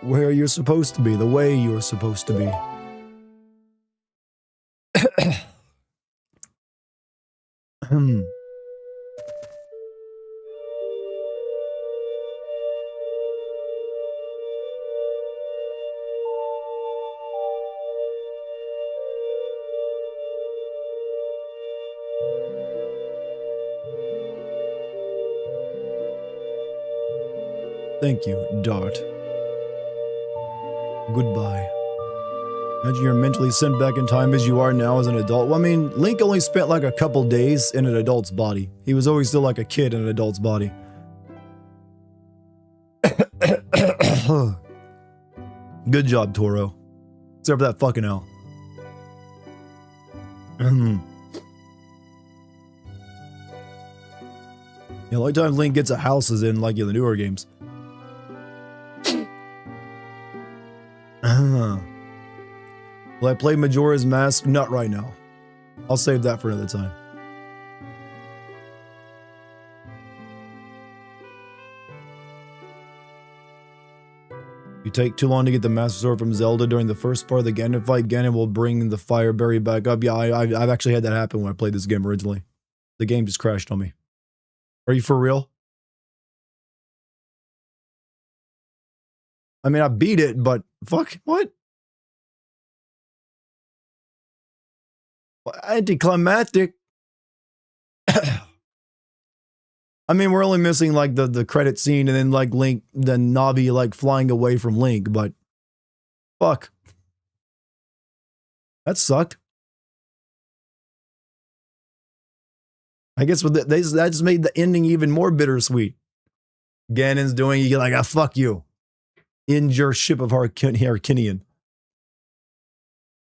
Where you're supposed to be, the way you're supposed to be. Thank you, Dart. Goodbye. Imagine you're mentally sent back in time as you are now as an adult. Well, I mean, Link only spent like a couple days in an adult's body. He was always still like a kid in an adult's body. Good job, Toro. Except for that fucking L. Yeah, the only time Link gets a house is in, like, in the newer games. Will I play Majora's Mask? Not right now. I'll save that for another time. You take too long to get the Master Sword from Zelda during the first part of the Ganon fight. Ganon will bring the fire berry back up. Yeah, I've actually had that happen when I played this game originally. The game just crashed on me. Are you for real? I mean, I beat it, but fuck, what? Anticlimactic. I mean, we're only missing like the credit scene and then like Link, then Navi like flying away from Link, but fuck. That sucked. I guess with that just made the ending even more bittersweet. Ganon's doing, you get like, ah, fuck you. End your ship of Harkinian.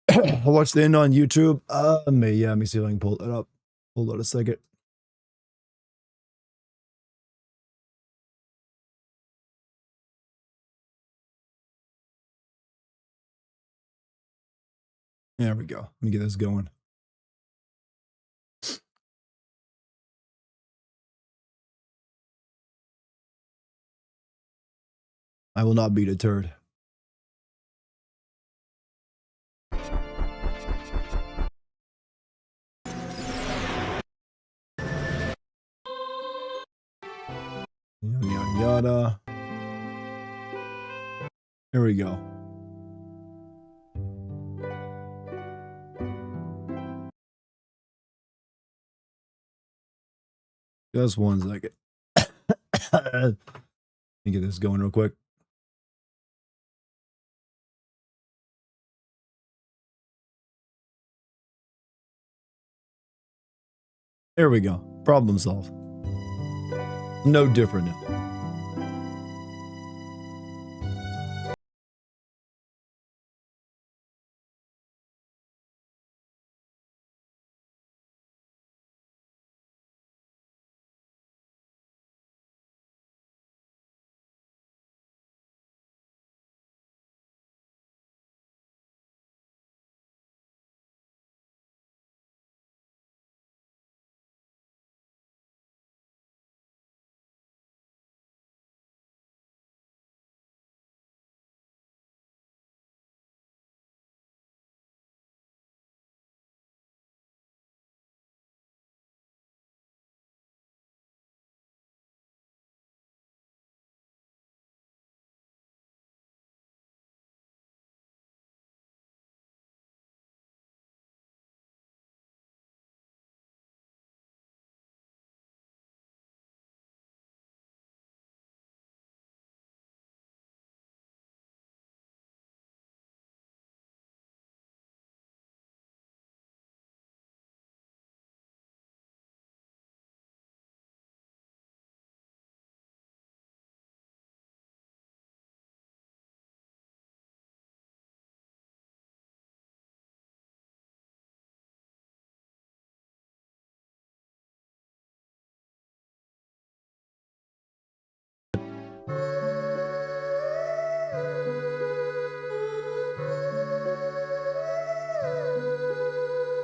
I'll watch the end on YouTube. Let me see if I can pull it up. Hold on a second. There we go. Let me get this going. I will not be deterred. Yada, yada, yada. Here we go. Just one second. Let me get this going real quick. There we go. Problem solved. No different now.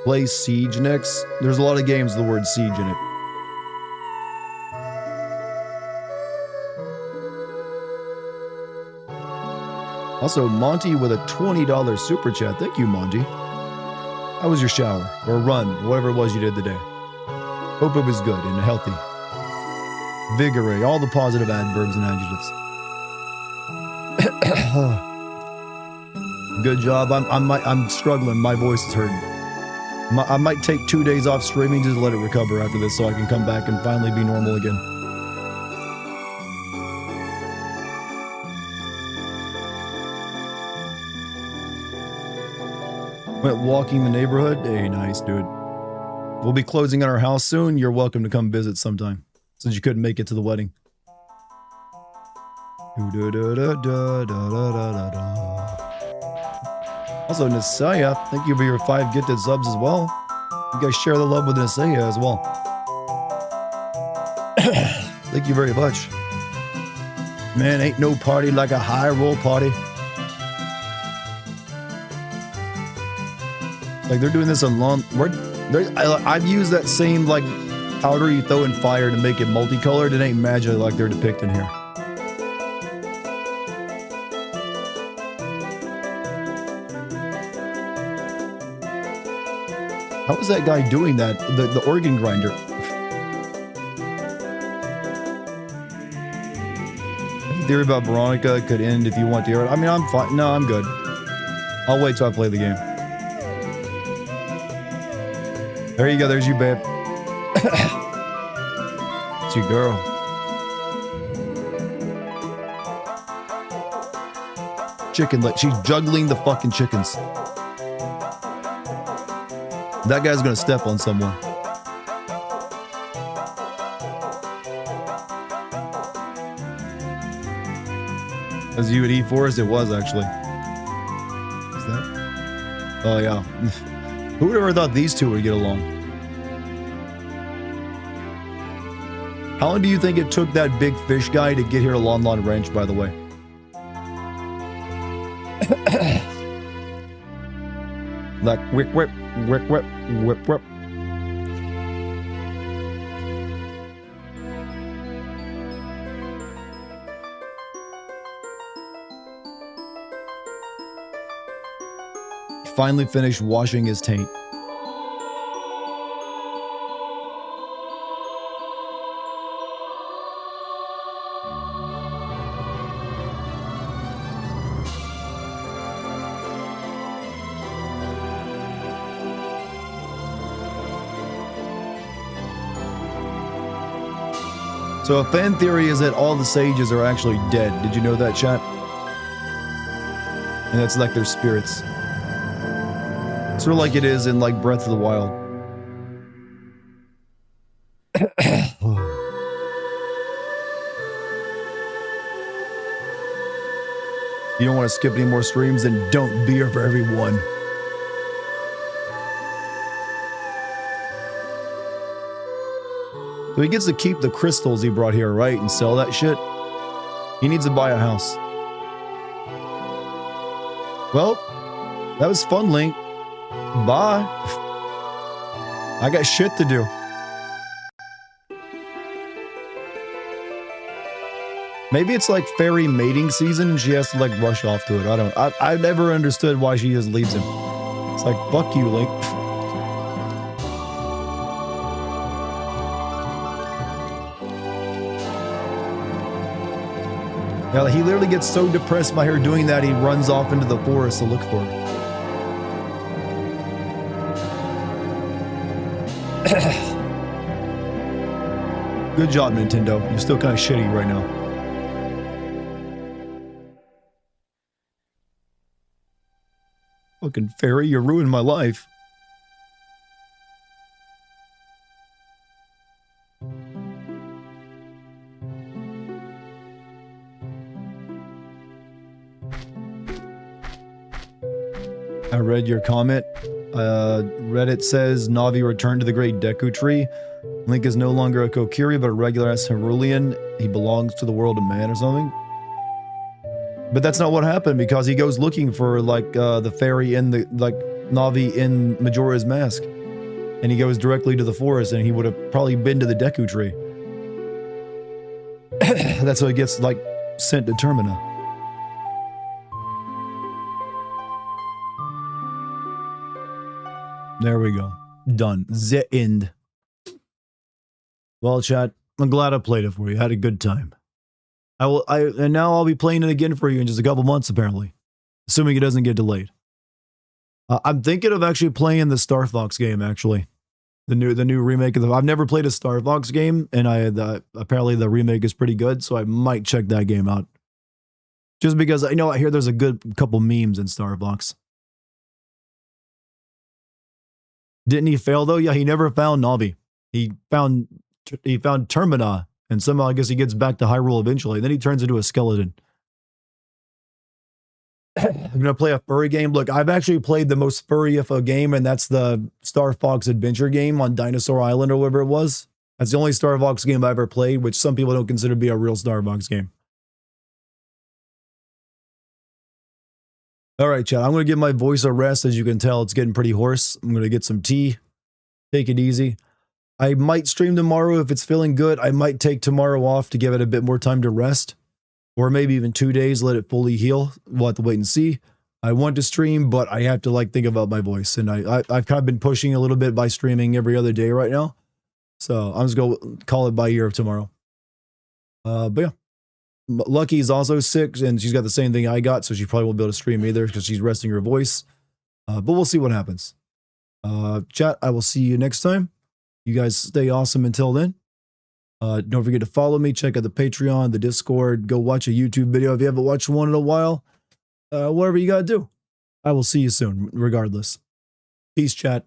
Play Siege next. There's a lot of games with the word Siege in it. Also, Monty with a $20 super chat. Thank you, Monty. How was your shower? Or run? Or whatever it was you did today. Hope it was good and healthy. Vigorate. All the positive adverbs and adjectives. Good job. I'm struggling. My voice is hurting. I might take 2 days off streaming just to let it recover after this so I can come back and finally be normal again. Went walking the neighborhood. Hey, nice, dude. We'll be closing on our house soon. You're welcome to come visit sometime, since you couldn't make it to the wedding. Also, Nisaya, thank you for your 5 gifted subs as well. You guys share the love with Nisaya as well. Thank you very much. Man, ain't no party like a high roll party. Like, they're doing this on lawn. I've used that same, like, powder you throw in fire to make it multicolored. It ain't magic like they're depicting here. How is that guy doing that? The organ grinder. Theory about Veronica could end if you want to hear it. I mean, I'm fine. No, I'm good. I'll wait till I play the game. There you go. There's you, babe. It's your girl. Chicken leg. She's juggling the fucking chickens. That guy's gonna step on someone. As you at E4 it was actually. Is that? Oh yeah. Who would have ever thought these two would get along? How long do you think it took that big fish guy to get here to Lon Lon Ranch, by the way? Like whip whip whip whip whip whip. Finally finished washing his taint. So a fan theory is that all the sages are actually dead. Did you know that, chat? And that's like their spirits. Sort of like it is in like Breath of the Wild. You don't want to skip any more streams, then don't beer for everyone. So he gets to keep the crystals he brought here, right? And sell that shit. He needs to buy a house. Well, that was fun, Link. Bye. I got shit to do. Maybe it's like fairy mating season and she has to like rush off to it. I've never understood why she just leaves him. It's like, fuck you, Link. Yeah, he literally gets so depressed by her doing that, he runs off into the forest to look for her. Good job, Nintendo. You're still kind of shitty right now. Fucking fairy, you ruined my life. I read your comment. Reddit says Navi returned to the Great Deku Tree. Link is no longer a Kokiri, but a regular-ass Cerulean. He belongs to the world of man or something. But that's not what happened, because he goes looking for, like, the fairy in the, like, Navi in Majora's Mask. and he goes directly to the forest, and he would have probably been to the Deku tree. That's how he gets, like, sent to Termina. There we go. Done. The end. Well, chat, I'm glad I played it for you. Had a good time. And now I'll be playing it again for you in just a couple months, apparently. Assuming it doesn't get delayed. I'm thinking of actually playing the Star Fox game, actually. The new remake of I've never played a Star Fox game, and apparently the remake is pretty good, so I might check that game out. Just because I hear there's a good couple memes in Star Fox. Didn't he fail though? Yeah, he never found Navi. He found Termina, and somehow I guess he gets back to Hyrule eventually. Then he turns into a skeleton. I'm gonna play a furry game. Look, I've actually played the most furry of a game, and that's the Star Fox Adventure game on Dinosaur Island or whatever it was. That's the only Star Fox game I've ever played, which some people don't consider to be a real Star Fox game. All right, chat. I'm gonna give my voice a rest. As you can tell, it's getting pretty hoarse. I'm gonna get some tea. Take it easy. I might stream tomorrow if it's feeling good. I might take tomorrow off to give it a bit more time to rest. Or maybe even 2 days, let it fully heal. We'll have to wait and see. I want to stream, but I have to like think about my voice. And I've kind of been pushing a little bit by streaming every other day right now. So I'm just going to call it by ear tomorrow. But yeah. Lucky's also sick, and she's got the same thing I got, so she probably won't be able to stream either because she's resting her voice. But we'll see what happens. Chat, I will see you next time. You guys stay awesome until then. Don't forget to follow me, check out the Patreon, the Discord, go watch a YouTube video if you haven't watched one in a while. Whatever you gotta do. I will see you soon, regardless. Peace, chat.